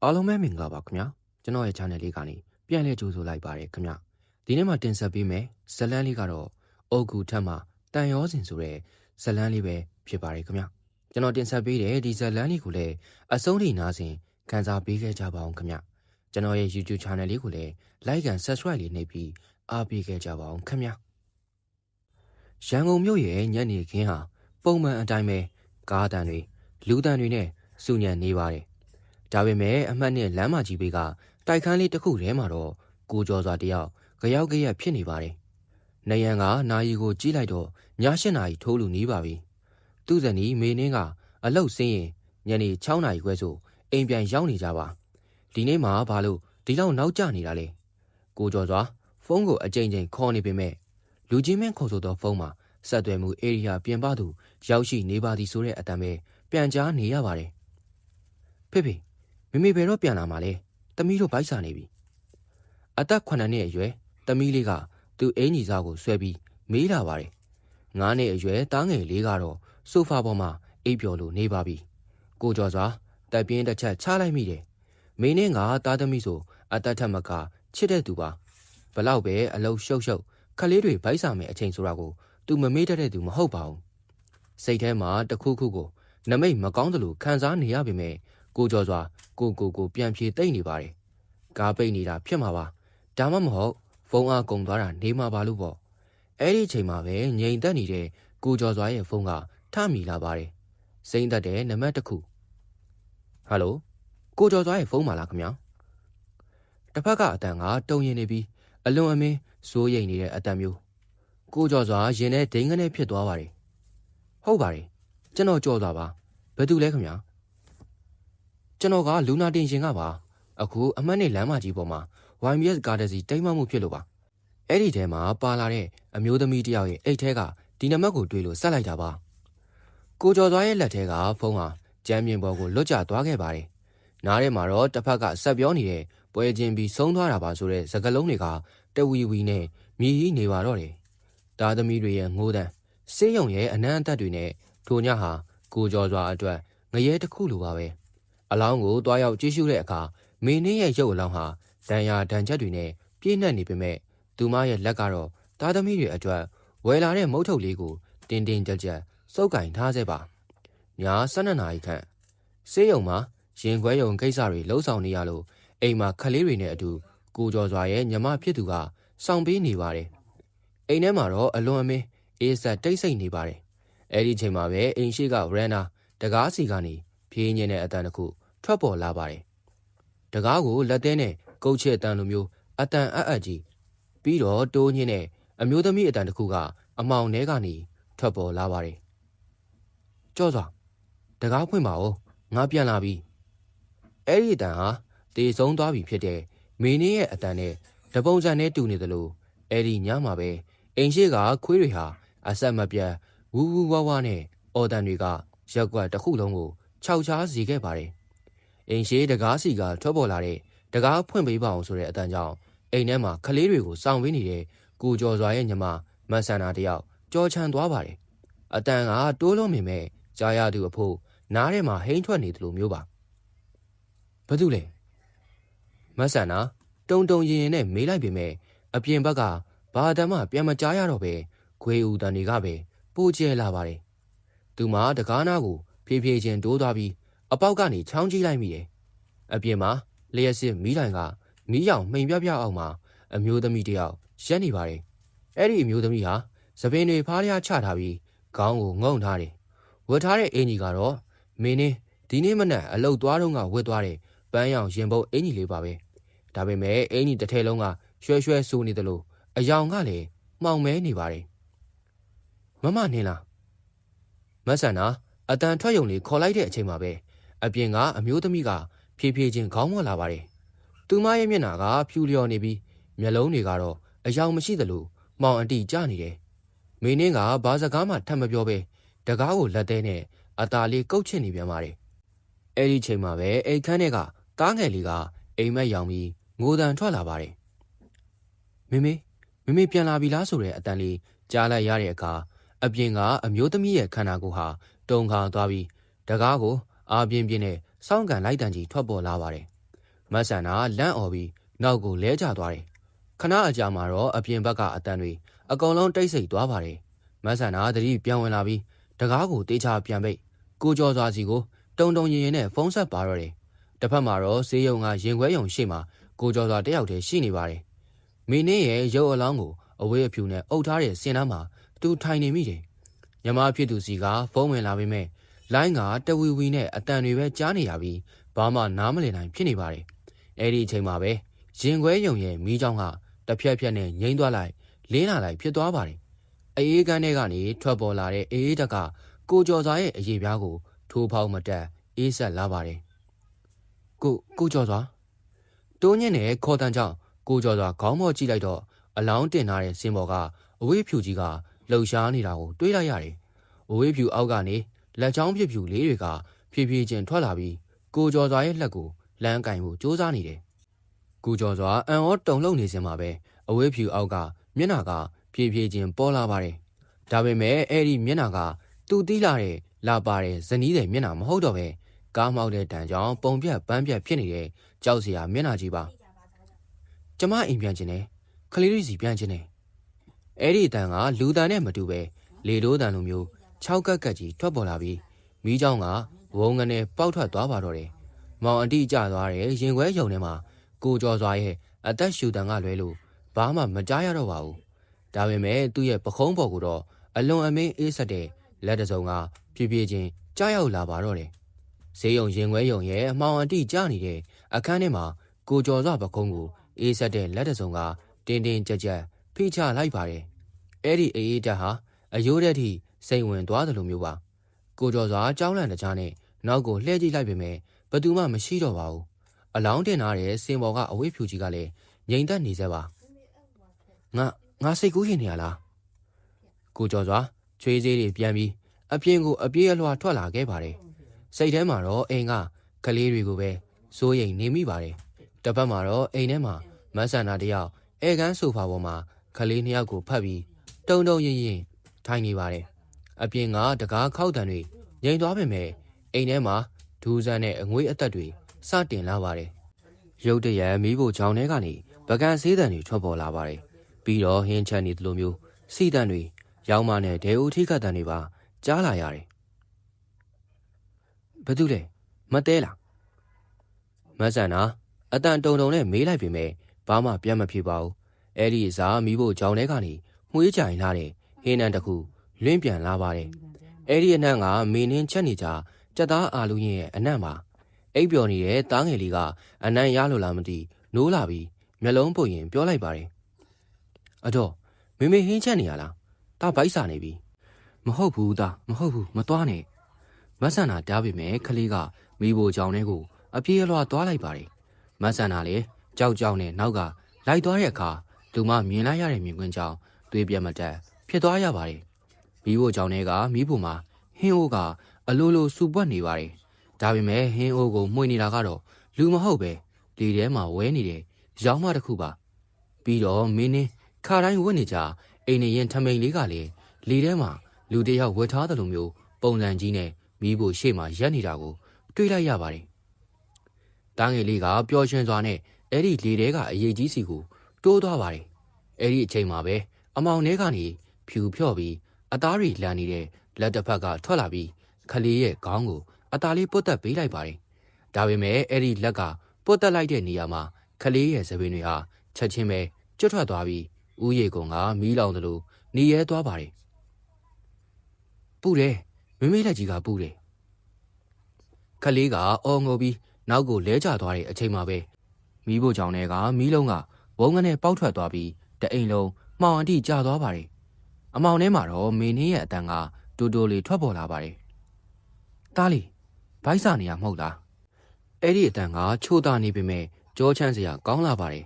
အားလုံးပဲမင်္ဂလာပါခင်ဗျာကျွန်တော်ရဲ့ channel လေးကနေပြန်လည်ကြိုဆိုလိုက်ပါရခင်ဗျဒီနေ့မှာတင်ဆက်ပေးမယ်ဇလန်းလေးကတော့အုတ်ဂူထက်မှတန်ရောစင်ဆိုတဲ့ဇလန်းလေးပဲဖြစ်ပါတယ်ခင်ဗျကျွန်တော်တင်ဆက်ပေးတဲ့ဒီဇလန်းလေးကိုလည်းအဆုံးထိနားဆင်ခန်းစားပေးခဲ့ကြပါအောင်ခင်ဗျကျွန်တော်ရဲ့ YouTube channel လေးကိုလည်း like and subscribe လေးနှိပ်ပြီးအားပေးခဲ့ကြပါအောင်ခင်ဗျရန်ကုန်မြို့ရဲ့ညနေခင်းဟာပုံမှန်အတိုင်းပဲကားတန်တွေလူတန်တွေနဲ့စုညံနေပါတယ်ဒါပေမဲ့အမှတ်နဲ့လမ်းမကြီးဘေးကတိုက်ခန်းလေးတစ်ခုထဲမှာတော့ကိုကျော်စွာတယောက်ကြောက်ကြရက်ဖြစ်နေပါတယ်။နေရန်ကနာရီကိုကြည့်လိုက်တော့ည8နာရီထိုးလူနေပါပြီ။သူ့ဇနီးမေနှင်းကအလုတ်ဆင်းရင်ညနေ6နာရီခွဲဆိုအိမ်ပြန်ရောက်နေကြပါ။ဒီနေ့မှဘာလို့ဒီလောက်နောက်ကျနေတာလဲ။ကိုကျော်စွာဖုန်းကိုအကြိမ်ကြိမ်ခေါ်နေပေမဲ့လူချင်းမင်းခေါ်ဆိုသောဖုန်းမှာဆက်သွယ်မှုဧရိယာပြင်ပသူရောက်ရှိနေပါသည်ဆိုတဲ့အတန်ပဲပြန်ကြားနေရပါတယ်။ဖေဖေမိမိဘယ်တော့ပြန်လာမှာလဲသမီးတို့ဘိုက်စာနေပြီအသက်9နှစ်အရွယ်သမီးလေးကသူ့အင်ကြီးစားကိုဆွဲပြီးမေးလာပါတယ်9နှစ်အရွယ်သားငယ်လေးကတော့ဆိုဖာပေါ်မှာအိပ်ပျော်လို့နေပါပြီကိုကျော်စွာတက်ပြင်းတစ်ချက်ချလိုက်မိတယ်မင်းနဲ့ကသားသမီးဆိုအသက်ထက်မကချစ်တဲ့သူပါဘလောက်ပဲအလုံးရှုပ်ရှုပ်ခလေးတွေဘိုက်စာမယ်အချိန်ဆိုတာကိုသူမမေ့တတ်တဲ့သူမဟုတ်ပါဘူးစိတ်ထဲမှာတခုခုကိုနမိတ်မကောင်းသလိုခံစားနေရပေမဲ့ကိုကျော်စွာကိုပြန်ဖြေသိမ့်နေပါတယ်။ကားပိတ်နေတာဖြစ်မှာပါ။ဒါမှမဟုတ်ဖုန်းအားကုန်သွားတာနေမှာပါလို့ပေါ့။အဲ့ဒီအချိန်မှာပဲငြိမ်သက်နေတဲ့ကိုကျော်စွာရဲ့ဖုန်းကထမိလာပါတယ်။စိမ့်သက်တဲ့နံပါတ်တစ်ခု။ဟယ်လိုကိုကျော်စွာရဲ့ဖုန်းပါလားခင်ဗျာ။တစ်ဖက်ကအတန်ကတုံရင်နေပြီးအလွန်အမင်းစိုးရိမ်နေတဲ့အတန်မျိုး။ကိုကျော်စွာရင်ထဲဒိန်းကနေဖြစ်သွားပါတယ်။ဟုတ်ပါတယ်။ကျွန်တော်ကြော်သွားပါ။ဘယ်သူလဲခင်ဗျာ။ကျွန်တော်ကလူနာတင်ရှင်ကပါအခုအမှတ်နဲ့လမ်းမကြီးပေါ်မှာ YBS ကားတစ်စီးတိမ်းမှမှုဖြစ်လို့ပါအဲ့ဒီထဲမှာပါလာတဲ့အမျိုးသမီးတယောက်ရဲ့အိတ်ထဲကဒီနံပါတ်ကိုတွေ့လို့ဆက်လိုက်တာပါကိုကျော်စွာရဲ့လက်ထဲကဖုန်းဟာကျမ်းပြင်ပေါ်ကိုလွတ်ကျသွားခဲ့ပါတယ်နားထဲမှာတော့တစ်ဖက်ကဆက်ပြောနေတဲ့ပွဲချင်းပြီးဆုံးသွားတာပါဆိုတဲ့စကားလုံးတွေကတဝီဝီနဲ့မြည်ကြီးနေပါတော့တယ်သားသမီးတွေရဲ့ငိုးတန်းစေးရုံရဲ့အနမ်းအသက်တွေနဲ့ထိုညဟာကိုကျော်စွာအတွက်ငရဲတစ်ခုလိုပါပဲအလောင်းကိုတွားရောက်ကြည့်ရှုတဲ့အခါမင်းင်းရဲ့ရုပ်အလောင်းဟာဒဏ်ရာဒဏ်ချက်တွေနဲ့ပြည့်နှက်နေပေမဲ့သူမရဲ့လက်ကတော့သားသမီးတွေအတွက်ဝယ်လာတဲ့မုတ်ထုတ်လေးကိုတင်းတင်းကြပ်ကြပ်စုပ်ကင်ထားစေပါည12နာရီခန့်ဆေးရုံမှာရင်ခွဲရုံကိစ္စတွေလှုပ်ဆောင်နေရလို့အိမ်မှာခလေးတွေနဲ့အတူကိုကျော်စွာရဲ့ညီမဖြစ်သူကစောင့်ပေးနေပါတယ်အိမ်ထဲမှာတော့အလွန်အမင်းအေးဆက်တိတ်ဆိတ်နေပါတယ်အဲ့ဒီချိန်မှာပဲအိမ်ရှိကဝရန်နာတကားစီကနေဖြင်းညင်းတဲ့အတန်တစ်ခုထွက်ပေါ်လာပါတယ်တကားကိုလက်သေးနဲ့ကုတ်ချဲ့အတန်လိုမျိုးအတန်အပ်ကြီးပြီးတော့တိုးညင်းတဲ့အမျိုးသမီးအတန်တစ်ခုကအမောင်ထဲကနေထွက်ပေါ်လာပါတယ်ကြော့စွာတကားဖွင့်ပါဦးငါပြန်လာပြီအဲ့ဒီအတန်ဟာတေဆုံးသွားပြီဖြစ်တဲ့မင်းင်းရဲ့အတန်နဲ့တပုံစံနဲ့တူနေသလိုအဲ့ဒီညမှာပဲအိမ်ရှိကခွေးတွေဟာအဆက်မပြတ်ဝူဝူဝါဝါနဲ့အော်တန်တွေကရက်ကွက်တစ်ခုလုံးကိုခြောက်ချားစီခဲ့ပါတယ်အိမ်ရှိတကားစီကထွက်ပေါ်လာတဲ့တကားဖွင့်ပေးပါအောင်ဆိုတဲ့အတန်ကြောင့်အိမ်ထဲမှာခလေးတွေကိုစောင့်ပေးနေတဲ့ကိုကျော်စွာရဲ့ညီမမဆန္ဒတယောက်ကြောချမ်းသွားပါတယ်အတန်ကတိုးလုံးမြင်မဲ့ကြားရသူအဖို့နားထဲမှာဟိန်းထွက်နေသလိုမျိုးပါဘာတူလဲမဆန္ဒတုံရင်နဲ့မေးလိုက်ပေမဲ့အပြင်ဘက်ကဘာတမ်းမှပြန်မကြားရတော့ပဲခွေးဦးတန်တွေကပဲပိုးကျဲလာပါတယ်သူမတကားနာကိုဖြည်းဖြည်းချင်းတိုးသွားပြီးအပေါက်ကနေချောင်းကြီးလိုက်မိတယ်အပြင်မှာလျှက်စစ်မီးတိုင်ကမီးရောင်မှိန်ပြအောင်မှာအမျိုးသမီးတယောက်ရက်နေပါတယ်အဲ့ဒီအမျိုးသမီးဟာသပင်တွေဖားရချထားပြီးခေါင်းကိုငုံထားတယ်ဝတ်ထားတဲ့အင်ကြီးကတော့မင်းင်းဒီနေ့မနက်အလုတ်သွားတော့ကဝတ်သွားတဲ့ပန်းရောင်ရင်ပုတ်အင်ကြီးလေးပါပဲဒါပေမဲ့အင်ကြီးတစ်ထည်လုံးကရွှဲရွှဲဆိုးနေသလိုအယောင်ကလည်းမှောင်မဲနေပါတယ်မမနင်းလားမဆန်နာအတန်ထွက်ယုံလေးခေါ်လိုက်တဲ့အချိန်မှာပဲအပြင်ကအမျိုးသမီးကဖြည်းဖြည်းချင်းခေါင်းမလာပါတယ်သူမရဲ့မျက်နှာကဖြူလျော်နေပြီးမျက်လုံးတွေကတော့အယောင်မရှိသလိုမှောင်အတိကျနေတယ်မင်းင်းကဘာစကားမှထပ်မပြောပဲတကားကိုလက်သေးနဲ့အตาလေးကုတ်ချစ်နေပြန်ပါတယ်အဲ့ဒီချိန်မှာပဲအိမ်ခန်းထဲကတားငယ်လေးကအိမ်မက်ရောင်ပြီးငိုတန်ထွက်လာပါတယ်မမေပြန်လာပြီလားဆိုတဲ့အတန်လေးကြားလိုက်ရတဲ့အခါအပြင်ကအမျိုးသမီးရဲ့ခန္ဓာကိုယ်ဟာတုံခါသွားပြီးတကားကိုအားပြင်းပြင်းနဲ့စောင့်ကန်လိုက်တန်ကြီးထွက်ပေါ်လာပါတယ် မဆန်နာလန့်អော်ပြီးနောက်ကိုလဲကျသွားတယ်ခဏအကြာမှာတော့အပြင်ဘက်ကအတန်တွေအကုန်လုံးတိတ်ဆိတ်သွားပါတယ်မဆန်နာသတိပြန်ဝင်လာပြီးတကားကိုတေးချပြန်ပိတ်ကိုကျော်စွာစီကိုတုံတုံရင်ရင်နဲ့ဖုန်းဆက်ပါတော့တယ်တစ်ဖက်မှာတော့ဈေးရုံကရင်ခွဲရုံရှေ့မှာကိုကျော်စွာတယောက်တည်းရှိနေပါတယ်မင်းင်းရဲ့ရုပ်အလောင်းကိုအဝေးအဖြူနဲ့အုပ်ထားတဲ့စင်နားမှာသူထိုင်နေမိတယ်ညမဖြစ်သူစီကဖုန်းဝင်လာပေမဲ့လိုင်းကတဝီဝီနဲ့အတန်တွေပဲကြားနေရပြီးဘာမှနားမလည်နိုင်ဖြစ်နေပါတယ်အဲ့ဒီအချိန်မှာပဲရင်ခွဲရုံရဲ့မီးချောင်းကတစ်ဖြက်ဖြက်နဲ့ငိမ့်သွားလိုက်လင်းလာလိုက်ဖြစ်သွားပါတယ်အေးကန်းထဲကနေထွက်ပေါ်လာတဲ့အေးတက်ကကိုကျော်စွာရဲ့အရေးပြားကိုထိုးဖောက်မတက်အေးဆက်လာပါတယ်ကိုကျော်စွာတိုးညင်းနဲ့ခေါ်တန်ကြောင့်ကိုကျော်စွာခေါင်းမော့ကြည့်လိုက်တော့အလောင်းတင်ထားတဲ့စင်ပေါ်ကအဝေးဖြူကြီးကလှုပ်ရှားနေတာကိုတွေးလိုက်ရတယ်အဝေးဖြူအောက်ကနေလက်ချောင်းပြဖြူလေးတွေကဖြည်းဖြည်းချင်းထွက်လာပြီးကိုကျော်စွာရဲ့လက်ကိုလမ်းကင်ဖို့စူးစမ်းနေတယ်ကိုကျော်စွာအံ့ဩတုန်လှုပ်နေစင်မှာပဲအဝေးဖြူအောက်ကမျက်နှာကဖြည်းဖြည်းချင်းပေါ်လာပါတယ်ဒါပေမဲ့အဲ့ဒီမျက်နှာကသူ့တီးလာတဲ့လာပါတဲ့ဇနီးတဲ့မျက်နှာမဟုတ်တော့ပဲကားမောက်တဲ့တန်ကြောင်ပုံပြတ်ပန်းပြတ်ဖြစ်နေတဲ့ကြောက်စရာမျက်နှာကြီးပါကျမအိမ်ပြန်ခြင်းနဲ့ခလေးရီစီပြန်ခြင်းနဲ့အဲ့ဒီတန်ကလူတန်နဲ့မတူပဲလေတိုးတန်လိုမျိုး6ကက်ကက်ကြီးထွက်ပေါ်လာပြီးမီးချောင်းကဝုန်းကနေပေါက်ထွက်သွားပါတော့တယ်မောင်အတိကျသွားတဲ့ရင်ခွဲရုံထဲမှာကိုကျော်စွာရဲ့အသက်ရှူတန်ကလွဲလို့ဘာမှမကြားရတော့ပါဘူးဒါပေမဲ့သူ့ရဲ့ပခုံးပေါ်ကိုတော့အလွန်အမင်းအေးဆက်တဲ့လက်တစုံကဖြည်းဖြည်းချင်းကြားရောက်လာပါတော့တယ်ဈေးရုံရင်ခွဲရုံရဲ့အမောင်အတိကျနေတဲ့အခန်းထဲမှာကိုကျော်စွာပခုံးကိုအေးဆက်တဲ့လက်တစုံကတင်းတင်းကြပ်ကြပ်ဖိချလိုက်ပါတယ်အဲ့ဒီအေးတက်ဟာအယိုးတဲ့ထိစိတ်ဝင်သွားတယ်လို့မျိုးပါကိုကျော်စွာကြောင်းလန့်တကြားနဲ့နောက်ကိုလှည့်ကြည့်လိုက်ပေမဲ့ဘသူမှမရှိတော့ပါဘူးအလောင်းတင်ထားတဲ့စင်ပေါ်ကအဝေးဖြူကြီးကလည်းငြိမ်သက်နေစဲပါငါစိတ်ကူးရင်နေရလားကိုကျော်စွာချွေးစေးတွေပြန်ပြီးအပြင်ကိုအပြေးအလွှာထွက်လာခဲ့ပါတယ်စိတ်ထဲမှာတော့အိမ်ကကလေးတွေကိုပဲစိုးရိမ်နေမိပါတယ်တစ်ပတ်မှာတော့အိမ်ထဲမှာမဆန်နာတယောက်ဧကန်ဆိုဖာပေါ်မှာကလေးနှစ်ယောက်ကိုဖတ်ပြီးတုံတုံရင်ရင်ထိုင်နေပါတယ်အပြင်ကတကားခောက်တံတွေငြိမ်သွားပေမဲ့အိမ်ထဲမှာဒူးဆန်းနဲ့အငွေးအသက်တွေစတင်လာပါတယ်ရုတ်တရက်မီးဖို့ချောင်းထဲကနေပကံဆေးတံတွေထွက်ပေါ်လာပါတယ်ပြီးတော့ဟင်းချမ်းနေသလိုမျိုးစီတံတွေရောင်းမနဲ့ဒဲဦးထိခတ်တံတွေပါကြားလာရတယ်ဘယ်သူလဲမတဲလားမဆန်နာအတန်တုံတုံနဲ့မေးလိုက်ပေမဲ့ဘာမှပြန်မဖြစ်ပါဘူးအဲ့ဒီအစားမီးဖို့ချောင်းထဲကနေမှွေးကြိုင်လာတဲ့ဟင်းနံတစ်ခုလွင့်ပြန်လာပါတယ်အဲ့ဒီအနံ့ကမင်းင်းချက်နေကြကြက်သားအာလူရင်ရဲ့အနံ့ပါအိပ်ပျော်နေတဲ့သားငယ်လေးကအနံ့ရလို့လားမသိနိုးလာပြီးမျက်လုံးပုတ်ရင်ပြောလိုက်ပါတယ်အတော့မေဟင်းချက်နေရလားဒါဗိုက်စာနေပြီမဟုတ်ဘူးသားမဟုတ်ဘူးမသွားနဲ့မဆန်နာတားပေမဲ့ခလေးကမိဖို့ကြောင်ထဲကိုအပြေးအလွှာသွားလိုက်ပါတယ်မဆန်နာလည်းကြောက်ကြောက်နဲ့နောက်ကလိုက်သွားတဲ့အခါလူမမြင်လိုက်ရတဲ့မြင်ကွင်းကြောင့်သွေးပြတ်မတက်ဖြစ်သွားရပါတယ်မိဖို့ကြောင်ထဲကမိဖို့မှာဟင်းအိုးကအလိုလိုစူပွက်နေပါတယ်ဒါပေမဲ့ဟင်းအိုးကိုမှွေနေတာကတော့လူမဟုတ်ပဲလေထဲမှာဝဲနေတဲ့ရောင်းမတစ်ခုပါပြီးတော့မင်းင်းခါတိုင်းဝတ်နေကြအိမ်နေရင်ထမိန်လေးကလည်းလေထဲမှာလူတယောက်ဝတ်ထားတယ်လို့မျိုးပုံစံကြီးနဲ့မိဖို့ရှေ့မှာရက်နေတာကိုတွေးလိုက်ရပါတယ်တားငယ်လေးကပျော်ရွှင်စွာနဲ့အဲ့ဒီလေထဲကအရေးကြီးစီကိုတိုးသွားပါတယ်အဲ့ဒီအချိန်မှာပဲအမောင်ထဲကနေဖြူဖြော့ပြီးအသားတွေလန်နေတဲ့လက်တစ်ဖက်ကထွက်လာပြီးခလေးရဲ့ခေါင်းကိုအသားလေးပုတ်တက်ပေးလိုက်ပါတယ်ဒါပေမဲ့အဲ့ဒီလက်ကပုတ်တက်လိုက်တဲ့နေရာမှာခလေးရဲ့သပင်တွေဟာချက်ချင်းပဲကျွတ်ထွက်သွားပြီးဥယေကုံကမီးလောင်သလိုနေရဲသွားပါတယ်ပူတယ်မမေးလက်ကြီးကပူတယ်ခလေးကအော်ငိုပြီးနောက်ကိုလဲကျသွားတဲ့အချိန်မှာပဲမီးဖို့ကြောင်ထဲကမီးလုံးကဝုန်းကနေပေါက်ထွက်သွားပြီးတအိမ်လုံးမှောင်အတိကျသွားပါတယ်အမောင်ထဲမှာတော့မင်းင်းရဲ့အတန်ကတူတူလေးထွက်ပေါ်လာပါတယ်တားလီဗိုက်စာနေရမဟုတ်လားအဲ့ဒီအတန်ကချိုးသားနေပေမဲ့ကြောချမ်းစရာကောင်းလာပါတယ်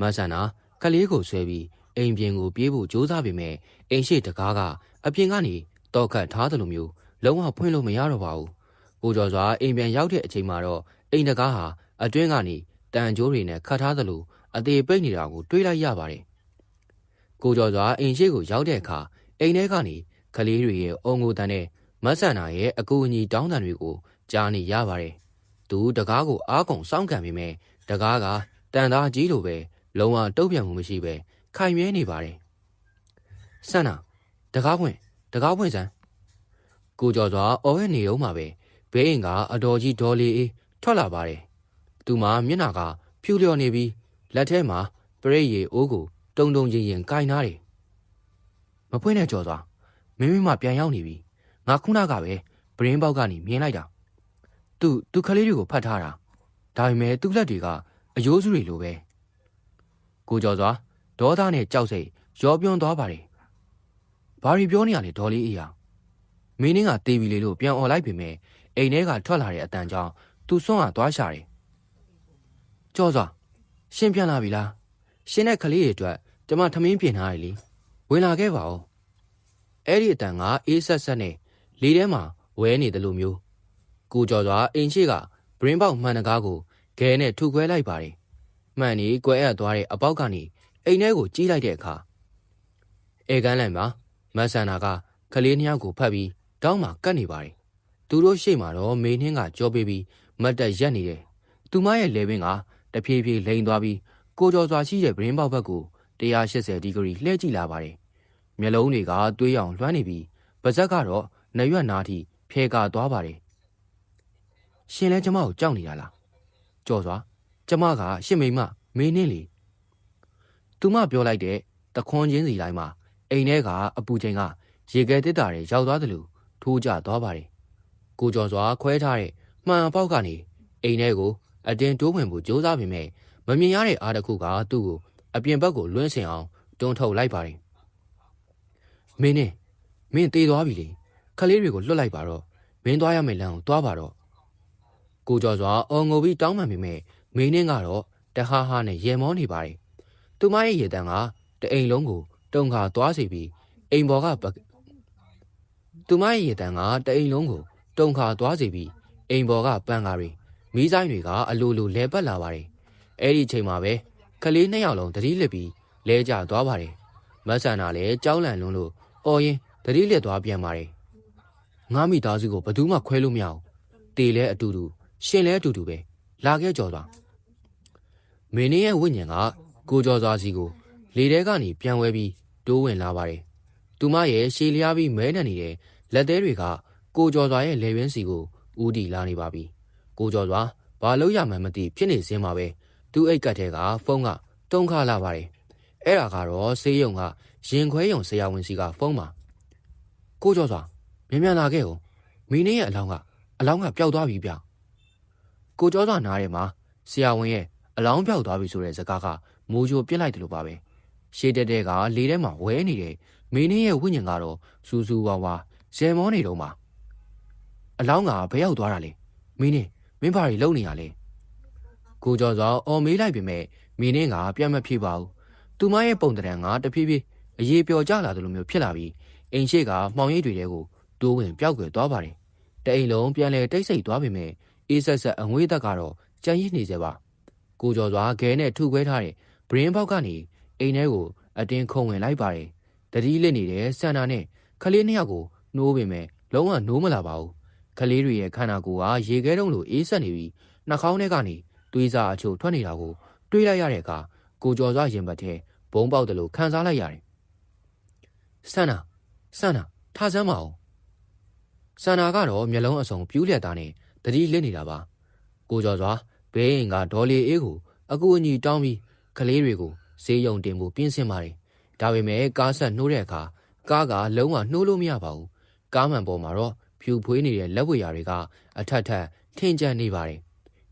မဆန်နာကလေးကိုဆွဲပြီးအိမ်ပြင်ကိုပြေးဖို့ကြိုးစားပေမဲ့အိမ်ရှိတကားကအပြင်ကနေတော့ခတ်ထားတယ်လို့မျိုးလုံးဝဖွင့်လို့မရတော့ပါဘူးကိုကျော်စွာအိမ်ပြန်ရောက်တဲ့အချိန်မှာတော့အိမ်တကားဟာအတွင်းကနေတန်ကြိုးတွေနဲ့ခတ်ထားသလိုအသေးပိတ်နေတာကိုတွေးလိုက်ရပါတယ်ကိုကျော်စွာအိမ်ရှိကိုရောက်တဲ့အခါအိမ်ထဲကနေကလေးတွေရဲ့အုံငိုတန်နဲ့မဆန်နာရဲ့အကူအညီတောင်းတန်တွေကိုကြားနေရပါတယ် သူတကားကိုအားကုန်စောင့်ကန်ပြီးမဲ့တကားကတန်သားကြီးလိုပဲလုံးဝတုတ်ပြန်မှုမရှိပဲခိုင်မြဲနေပါတယ်ဆန္နာတကားဖွင့်စမ်းကိုကျော်စွာအော်ဟဲ့နေတော့မှပဲဘေးအိမ်ကအတော်ကြီးဒေါ်လီအေးထွက်လာပါတယ်သူမှမျက်နှာကဖြူလျော်နေပြီးလက်ထဲမှာပရိတ်ရည်အိုးကိုတုံရင်ကိုင်ထားတယ်မဖွင့်နဲ့ကျော်စွာမင်းမပြန်ရောက်နေပြီငါခုနကပဲပရင်းပေါက်ကနေမြင်လိုက်တာသူခလေးတွေကိုဖတ်ထားတာဒါပေမဲ့သူ့လက်တွေကအယိုးစုတွေလိုပဲကိုကျော်စွာဒေါသနဲ့ကြောက်စိတ်ရောပြွန်းသွားပါတယ်ဘာရီပြောနေရလဲဒေါ်လေးအေးဟာမင်းကတေးပြီလေလို့ပြန်អော်လိုက်ပေမဲ့အိမ်ထဲကထွက်လာတဲ့အတန်ကြောင့်သူစွန့်အားသွားရှာတယ်ကျော်စွာရှင်းပြန်လာပြီလားရှင်းတဲ့ခလေးတွေအတွက်ကျမထမင်းပြင်ထားတယ်လေဝင်လာခဲ့ပါဦးအဲ့ဒီအတန်ကအေးဆက်နဲ့လေထဲမှာဝဲနေတယ်လို့မျိုးကိုကျော်စွာအိမ်ရှိကဘရင်းပေါက်မှန်တကားကိုခဲနဲ့ထုခွဲလိုက်ပါတယ်မှန်နေကွဲအပ်သွားတဲ့အပေါက်ကနေအိမ်ထဲကိုကြီးလိုက်တဲ့အခါအေကန်းလန်မှာမဆန္နာကကလေးနှစ်ယောက်ကိုဖတ်ပြီးတောင်းမှကတ်နေပါတယ်သူတို့ရှေ့မှာတော့မေနှင်းကကြောပေးပြီးမတ်တက်ရက်နေတယ်သူမရဲ့လေပင်ကတဖြည်းဖြည်းလိန်သွားပြီးကိုကျော်စွာရှိတဲ့ဘရင်းပေါက်ဘက်ကို180ဒီဂရီလှည့်ကြည့်လာပါတယ်မျက်လုံးတွေကသွေးရောင်လွှမ်းနေပြီးပါးစပ်ကတော့နှရွက်နားထိဖဲကာသွားပါတယ်ရှင်လဲကျမကိုကြောက်နေတာလားကျော်စွာကျမကရှစ်မိမမေးနှင်းလေသူမပြောလိုက်တဲ့တခွန်ချင်းစီတိုင်းမှာအိမ်ထဲကအပူချိန်ကရေခဲတစ်တာတွေရောက်သွားတယ်လို့ထိုးကျသွားပါတယ်ကိုကျော်စွာခွဲထားတဲ့မှန်အပေါက်ကနေအိမ်ထဲကိုအတင်းတိုးဝင်ဖို့ကြိုးစားပေမဲ့မမြင်ရတဲ့အားတစ်ခုကသူ့ကိုအပြင်ဘက်ကိုလွှင့်ဆင်အောင်တွန်းထုတ်လိုက်ပါတယ်မင်းသေးသွားပြီလေခလေးတွေကိုလွတ်လိုက်ပါတော့မင်းသွားရမယ့်လမ်းကိုသွားပါတော့ကိုကျော်စွာအော်ငိုပြီးတောင်းပန်ပေမဲ့မင်းင်းကတော့တဟားဟားနဲ့ရေမောနေပါတယ်သူမရဲ့ရေတံကတအိမ်လုံးကိုတုံခါသွားစေပြီးအိမ်ပေါ်ကသူမရဲ့ရေတံကတအိမ်လုံးကိုတုံခါသွားစေပြီးအိမ်ပေါ်ကပန်းကားတွေမီးဆိုင်တွေကအလိုလိုလဲပတ်လာပါတယ်အဲ့ဒီချိန်မှာပဲကလေးနှစ်ယောက်လုံးတတိလစ်ပြီးလဲကျသွားပါတယ်မဆန္ဒလည်းကြောက်လန့်လွန်းလို့အော်ရင်တတိလစ်သွားပြန်ပါတယ်ငါမိသားစုကိုဘယ်သူမှခွဲလို့မရအောင်တေလဲအတူတူရှင်လဲအတူတူပဲလာခဲ့ကြော်သွားမင်းရဲ့ဝိညာဉ်ကကိုကျော်စွာစီကိုလေထဲကနေပြန်ဝဲပြီးတိုးဝင်လာပါတယ်သူမရဲ့ရှည်လျားပြီးမဲနှံနေတဲ့လက်သေးတွေကကိုကျော်စွာရဲ့လေရင်းစီကိုဦးတီလာနေပါပြီကိုကျော်စွာဘာလို့ရမှန်းမသိဖြစ်နေစင်းမှာပဲသူ့အိတ်ကတ်ထဲကဖုန်းကတုံးခါလာပါတယ်အဲ့ဒါကတော့ဆေးရုံကရင်ခွဲရုံဆရာဝန်စီကဖုန်းပါကိုကျော်စွာမြန်လာခဲ့ဦးမင်းရဲ့အလောင်းကပျောက်သွားပြီဗျကိုကျော်စွာနားထဲမှာဆရာဝန်ရဲ့အလောင်းပျောက်သွားပြီဆိုတဲ့စကားကမိုးချိုပြစ်လိုက်တယ်လို့ပါပဲရှေးတဲ့ကလေထဲမှာဝဲနေတဲ့မင်းရဲ့ဝိညာဉ်ကတော့စူးစူးဝါဝါရဲမောနေတော့မှာအလောင်းကဘယ်ရောက်သွားတာလဲမင်းဘာတွေလုပ်နေရလဲကိုကျော်စွာအော်မေးလိုက်ပေမဲ့မင်းကပြန်မဖြေပါဘူးသူမရဲ့ပုံတံကတဖြည်းဖြည်းအရေးပျော်ကျလာတယ်လို့မျိုးဖြစ်လာပြီးအိမ်ရှိကမှောင်ရိပ်တွေတဲကိုတိုးဝင်ပျောက်ကွယ်သွားပါတယ်တအိမ်လုံးပြန်လဲတိတ်ဆိတ်သွားပေမဲ့အေးဆက်အငွေးသက်ကတော့ကြံရစ်နေစေပါကိုကျော်စွာခဲနဲ့ထုခွဲထားတဲ့ဘရင်းပေါက်ကနေအိမ်ထဲကိုအတင်းခုံဝင်လိုက်ပါတယ်တတိလစ်နေတဲ့ဆန္ဒနဲ့ခလေးနှစ်ယောက်ကိုနှိုးပေမဲ့လုံးဝနှိုးမလာပါဘူးခလေးတွေရဲ့ခန္ဓာကိုယ်ကရေခဲတုံးလိုအေးဆက်နေပြီးနှာခေါင်းထဲကနေသွေးစာအချို့ထွက်နေတာကိုတွေးလိုက်ရတဲ့အခါကိုကျော်စွာရင်ဘတ်ထဲဘုံပေါက်တယ်လို့ခံစားလိုက်ရတယ်ဆန္ဒထားစမ်းပါဦးဆန္ဒကတော့မျက်လုံးအစုံပြူးလျက်သားနဲ့တတိလစ်နေတာပါကိုကျော်စွာဘေးအိမ်ကဒေါ်လီအေးကိုအကူအညီတောင်းပြီးကလေးတွေကိုဈေးရုံတင်ဖို့ပြင်ဆင်ပါတယ်ဒါပေမဲ့ကားဆက်နှိုးတဲ့အခါကားကလုံးဝနှိုးလို့မရပါဘူးကားမှန်ပေါ်မှာတော့ဖြူဖွေးနေတဲ့လက်ဝဲရာတွေကအထက်ထင်ကျန်နေပါတယ်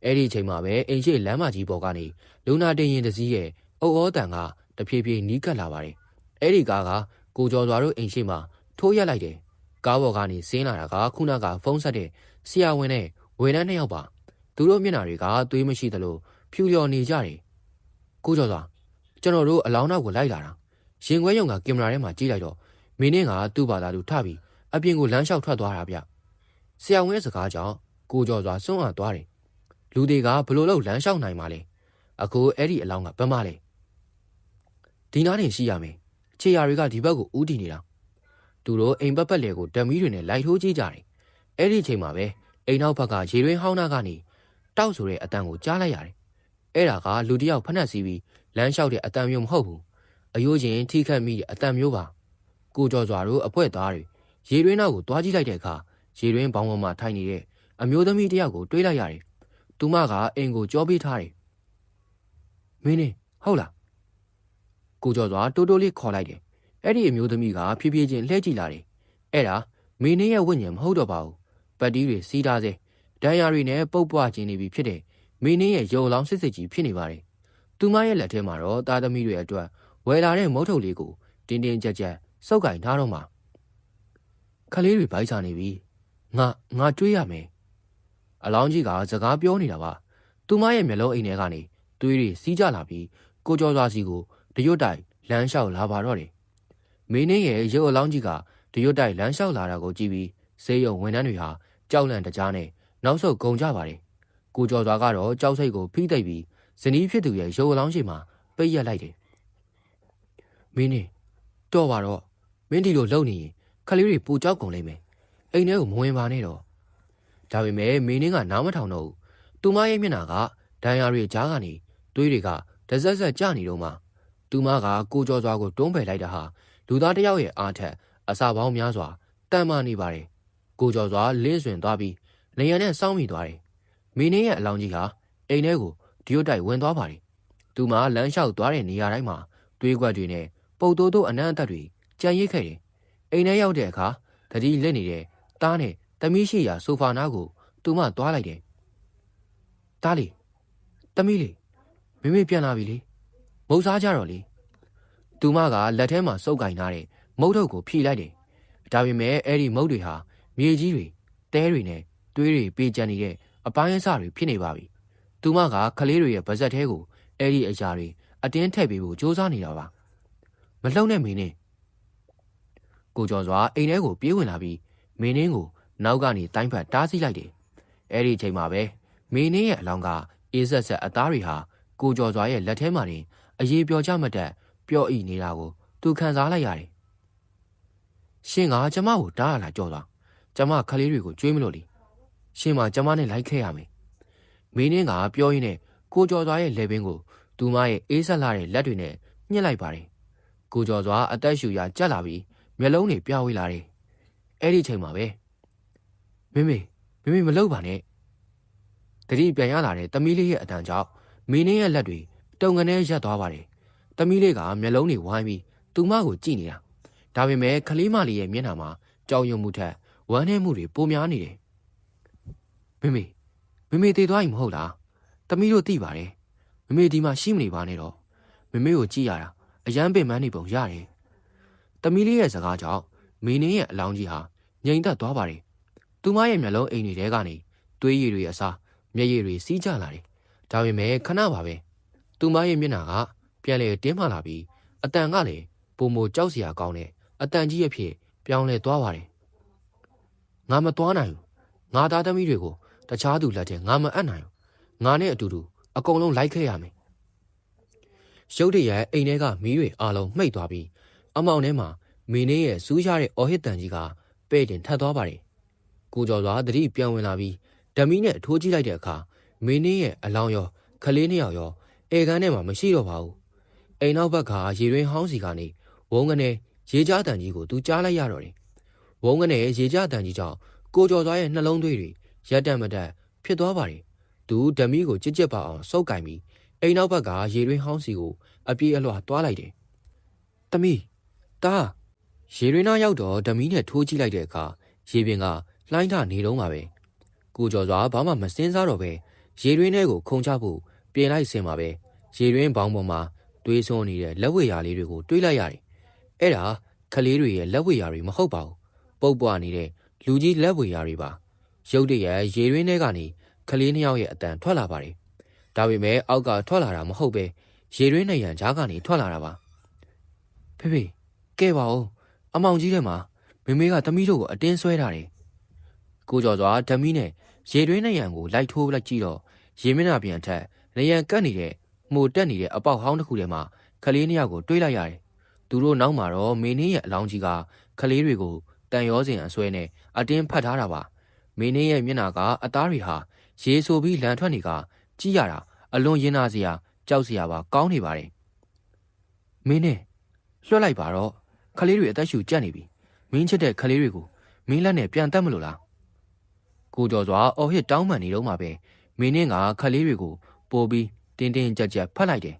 အဲ့ဒီအချိန်မှာပဲအိမ်ရှိလမ်းမကြီးပေါ်ကနေလူနာတင်ရင်တစည်းရဲ့အုတ်ဩတန်ကတဖြည်းဖြည်းနီးကပ်လာပါတယ်အဲ့ဒီကားကကိုကျော်စွာတို့အိမ်ရှိမှာထိုးရက်လိုက်တယ်ကားပေါ်ကနေဆင်းလာတာကခုနကဖုန်းဆက်တဲ့ဆရာဝန်နဲ့ဝန်ထမ်းနှစ်ယောက်ပါသူတို့မျက်နှာတွေကသွေးမရှိသလိုဖြူလျော်နေကြတယ်ကိုကျော်စွာကျွန်တော်တို့အလောင်းနောက်ကိုလိုက်လာတာရင်ခွဲရုံကကင်မရာထဲမှာကြည့်လိုက်တော့မင်းကသူ့ဘာသာသူထပြီးအပြင်ကိုလမ်းလျှောက်ထွက်သွားတာဗျဆရာဝန်ရဲ့စကားကြောင့်ကိုကျော်စွာစွန့်အားသွားတယ်လူတွေကဘလို့လို့လမ်းလျှောက်နိုင်မှာလဲအခုအဲ့ဒီအလောင်းကဘယ်မှလဲဒီနားနေရှိရမယ်ခြေရာတွေကဒီဘက်ကိုဦးတည်နေတာသူတို့အိမ်ပတ်ပတ်လေကိုဓမီတွေနဲ့လိုက်ထိုးကြည့်ကြတယ်အဲ့ဒီအချိန်မှာပဲအိမ်နောက်ဘက်ကရေတွင်းဟောင်းနာကနေ တောက်ဆိုတဲ့အတန်ကိုကြားလိုက်ရတယ်။အဲ့ဒါကလူတယောက်ဖက်နှက်စီးပြီးလမ်းလျှောက်တဲ့အတန်မျိုးမဟုတ်ဘူး။အယိုးချင်းထိခတ်မိတဲ့အတန်မျိုးပါ။ကိုကျော်စွာတို့အဖွဲသားတွေရေတွင်းနောက်ကိုတွားကြည့်လိုက်တဲ့အခါရေတွင်းဘောင်ပေါ်မှာထိုင်နေတဲ့အမျိုးသမီးတယောက်ကိုတွေးလိုက်ရတယ်။သူမကအင်ကိုကြောပေးထားတယ်။မင်းနေဟုတ်လား။ကိုကျော်စွာတိုးတိုးလေးခေါ်လိုက်တယ်။အဲ့ဒီအမျိုးသမီးကဖြည်းဖြည်းချင်းလှည့်ကြည့်လာတယ်။အဲ့ဒါမင်းရဲ့ဝိညာဉ်မဟုတ်တော့ပါဘူး။ပတ်တီးတွေစီးထားစေဒဏ်ရာတွေနဲ့ပုတ်ပွားခြင်းနေပြီဖြစ်တဲ့မင်းရဲ့ရုပ်လောင်းစစ်စစ်ကြီးဖြစ်နေပါတယ်။သူမရဲ့လက်ထဲမှာတော့သားသမီးတွေအတွက်ဝယ်လာတဲ့မုတ်ထုတ်လေးကိုတင်းတင်းကြပ်ကြပ်စုပ်ကင်ထားတော့မှခလေးတွေဘိုက်စားနေပြီငါတွေးရမယ်အလောင်းကြီးကစကားပြောနေတာပါသူမရဲ့မျက်လုံးအိမ်ထဲကနေသွေးတွေစီးကြလာပြီးကိုကျော်စွာစီကိုတရွတ်တိုက်လမ်းလျှောက်လာပါတော့တယ်မင်းရဲ့ရုပ်အလောင်းကြီးကတရွတ်တိုက်လမ်းလျှောက်လာတာကိုကြည့်ပြီးဆေးရုံဝန်ထမ်းတွေဟာကြောက်လန့်တကြားနဲ့နောက်ဆုတ်ကုန်ကြပါတယ်ကိုကျော်စွာကတော့ကြောက်စိတ်ကိုဖိသိပ်ပြီးဇနီးဖြစ်သူရဲ့ရုပ်အလောင်းရှိမှပိတ်ရက်လိုက်တယ်မင်းနေတော့ပါတော့မင်းဒီလိုလုံနေရင်ခလေးတွေပူကြောက်ကုန်လိမ့်မယ်အိမ်ထဲကိုမဝင်ပါနဲ့တော့ဒါပေမဲ့မင်းင်းကနားမထောင်တော့ဘူးသူမရဲ့မျက်နှာကဒဏ်ရာတွေကြားကနေသွေးတွေကတစက်ဆက်ကျနေတော့မှသူမကကိုကျော်စွာကိုတွန်းပယ်လိုက်တာဟာလူသားတစ်ယောက်ရဲ့အားထက်အစာပေါင်းများစွာတန်မာနေပါတယ်ကိုကျော်စွာလင်းဆွင်သွားပြီးနေရနဲ့စောင်းမိသွားတယ်မင်းင်းရဲ့အလောင်းကြီးဟာအိမ်ထဲကိုဒီရွတ်တိုက်ဝင်သွားပါတယ်သူမလမ်းလျှောက်သွားတဲ့နေရာတိုင်းမှာသွေးကွက်တွေနဲ့ပုတ်တိုးတိုးအနံ့အသက်တွေကြံရိတ်ခဲ့တယ်အိမ်ထဲရောက်တဲ့အခါတတိလက်နေတဲ့တားနဲ့သမီးရှိရာဆိုဖာနာကိုသူမသွားလိုက်တယ်တားလေသမီးလေမေပြန်လာပြီလေမုတ်စားကြတော့လေသူမကလက်ထဲမှာစုပ်ကင်ထားတဲ့မုတ်ထုတ်ကိုဖြီလိုက်တယ်ဒါပေမဲ့အဲ့ဒီမုတ်တွေဟာမြေကြီးတွေတဲတွေနဲ့သွေးတွေပေးကျန်နေတဲ့အပိုင်းအစတွေဖြစ်နေပါပြီသူမကခလေးတွေရဲ့ဗဇက်ထဲကိုအဲ့ဒီအရာတွေအတင်းထည့်ပေးဖို့စူးစမ်းနေတာပါမလှုပ်နဲ့မင်းနဲ့ကိုကျော်စွာအိမ်ထဲကိုပြေးဝင်လာပြီးမင်းင်းကိုနောက်ကနေတိုင်းဖက်တားဆီးလိုက်တယ်အဲ့ဒီအချိန်မှာပဲမင်းင်းရဲ့အလောင်းကအေးဆက်ဆက်အသားတွေဟာကိုကျော်စွာရဲ့လက်ထဲမှာနေအရေးပြောကြမတတ်ပျော့ဤနေတာကိုသူခံစားလိုက်ရတယ်ရှင်ကကျမကိုတားရလာကြော်သွားကျမခလေးတွေကိုကြွေးမလို့လေရှင်မကျမနဲ့လိုက်ခဲ့ရမယ်မင်းင်းကပြောရင်းနဲ့ကိုကျော်စွာရဲ့လက်ပင်ကိုသူမရဲ့အေးဆက်လာတဲ့လက်တွေနဲ့ညှစ်လိုက်ပါတယ်ကိုကျော်စွာအသက်ရှူရကြက်လာပြီးမျက်လုံးတွေပြားဝေးလာတယ်အဲ့ဒီချိန်မှာပဲမေမလှုပ်ပါနဲ့တတိပြန်ရလာတဲ့သမီးလေးရဲ့အတန်ကြောင့်မင်းင်းရဲ့လက်တွေတုံကနေရက်သွားပါတယ်သမီးလေးကမျက်လုံးတွေဝိုင်းပြီးသူမကိုကြည့်နေတာဒါပေမဲ့ခလေးမလေးရဲ့မျက်နှာမှာကြောက်ရွံ့မှုထက်ဝမ်းနည်းမှုတွေပိုများနေတယ်မေတည်သွားပြီမဟုတ်လားသမီးတို့သိပါတယ်မေဒီမှာရှိမနေပါနဲ့တော့မေကိုကြည့်ရတာအရန်ပင်ပန်းနေပုံရတယ်သမီးလေးရဲ့စကားကြောင့်မင်းင်းရဲ့အလောင်းကြီးဟာငြိမ်သက်သွားပါတယ်သူမရဲ့မျက်လုံးအိမ်တွေထဲကနေသွေးရည်တွေအစားမျက်ရည်တွေစီးကျလာတယ်ဒါပေမဲ့ခဏပါပဲသူမရဲ့မျက်နှာကပြန်လေတင်းမှလာပြီးအတန်ကလည်းပုံမကြောက်စရာကောင်းတဲ့အတန်ကြီးအဖြစ်ပြောင်းလဲသွားပါတယ်ငါမသွားနိုင်ဘူးငါသားသမီးတွေကိုတခြားသူလက်ထဲငါမအပ်နိုင်ဘူးငါနဲ့အတူတူအကုန်လုံးလိုက်ခဲ့ရမယ်ရုတ်တရက်အိမ်ထဲကမီးတွေအားလုံးမှိတ်သွားပြီးအမောင်ထဲမှာမင်းင်းရဲ့စူးရတဲ့အော်ဟစ်တန်ကြီးကပဲ့တင်ထပ်သွားပါတယ်ကိုကျော်စွာတတိပြန်ဝင်လာပြီးဓမီနဲ့ထိုးကြည့်လိုက်တဲ့အခါမင်းင်းရဲ့အလောင်းရောခလေးနှစ်ယောက်ရောဧကန်ထဲမှာမရှိတော့ပါဘူးအိမ်နောက်ဘက်ကရေတွင်းဟောင်းစီကနေဝုန်းကနေရေကြားတန်ကြီးကိုသူကြားလိုက်ရတော့တယ်ဝုန်းကနေရေကြားတန်ကြီးကြောင့်ကိုကျော်စွာရဲ့နှလုံးသွေးတွေရက်တက်မတက်ဖြစ်သွားပါတယ်သူဓမီကိုကြစ်ကြစ်ပါအောင်စုပ်ကင်ပြီးအိမ်နောက်ဘက်ကရေတွင်းဟောင်းစီကိုအပြေးအလွှာသွားလိုက်တယ်သမီးတားရေတွင်းသားရောက်တော့ဓမီနဲ့ထိုးကြည့်လိုက်တဲ့အခါရေပြင်ကလှိုင်းထနေတော့မှာပဲကိုကျော်စွာဘာမှမစင်းစားတော့ပဲရေတွင်းထဲကိုခုန်ချဖို့ပြင်လိုက်စင်မှာပဲရေတွင်းဘောင်ပေါ်မှာတွေးစွန်းနေတဲ့လက်ဝဲရာလေးတွေကိုတွေးလိုက်ရတယ်အဲ့ဒါခလေးတွေရဲ့လက်ဝဲရာတွေမဟုတ်ပါဘူးပုတ်ပွားနေတဲ့လူကြီးလက်ဝဲရာတွေပါရုတ်တရက်ရေတွင်းထဲကနေခလေးနှစ်ယောက်ရဲ့အတန်ထွက်လာပါတယ်ဒါပေမဲ့အောက်ကထွက်လာတာမဟုတ်ပဲရေတွင်းနေရန်ကြားကနေထွက်လာတာပါဖေကဲပါဦးအမောင်ကြီးထဲမှာမေကသမီးတို့ကိုအတင်းဆွဲထားတယ်ကိုကျော်စွာဓမီနဲ့ရေတွင်းနေရန်ကိုလိုက်ထိုးလိုက်ကြည့်တော့ရေမျက်နှာပြန်ထက်နေရန်ကတ်နေတဲ့မှုတက်နေတဲ့အပေါက်ဟောင်းတစ်ခုထဲမှာခလေးနှစ်ယောက်ကိုတွေးလိုက်ရတယ်သူတို့နောက်မှာတော့မင်းင်းရဲ့အလောင်းကြီးကခလေးတွေကိုတန်ရောစင်အဆွဲနဲ့အတင်းဖတ်ထားတာပါမင်းင်းရဲ့မျက်နှာကအသားတွေဟာ ရေဆိုပြီးလန်ထွက်နေကကြည့်ရတာအလွန်ရင်နာစရာကြောက်စရာပါကောင်းနေပါတယ်မင်းနဲ့လွှတ်လိုက်ပါတော့ခလေးတွေအသက်ရှူကြက်နေပြီမင်းချစ်တဲ့ခလေးတွေကိုမင်းလက်နဲ့ပြန်တတ်မလို့လားကိုကျော်စွာအော်ဟစ်တောင်းပန်နေတော့မှပဲမင်းနဲ့ကခလေးတွေကိုပိုးပြီးတင်းတင်းကြပ်ကြပ်ဖတ်လိုက်တယ်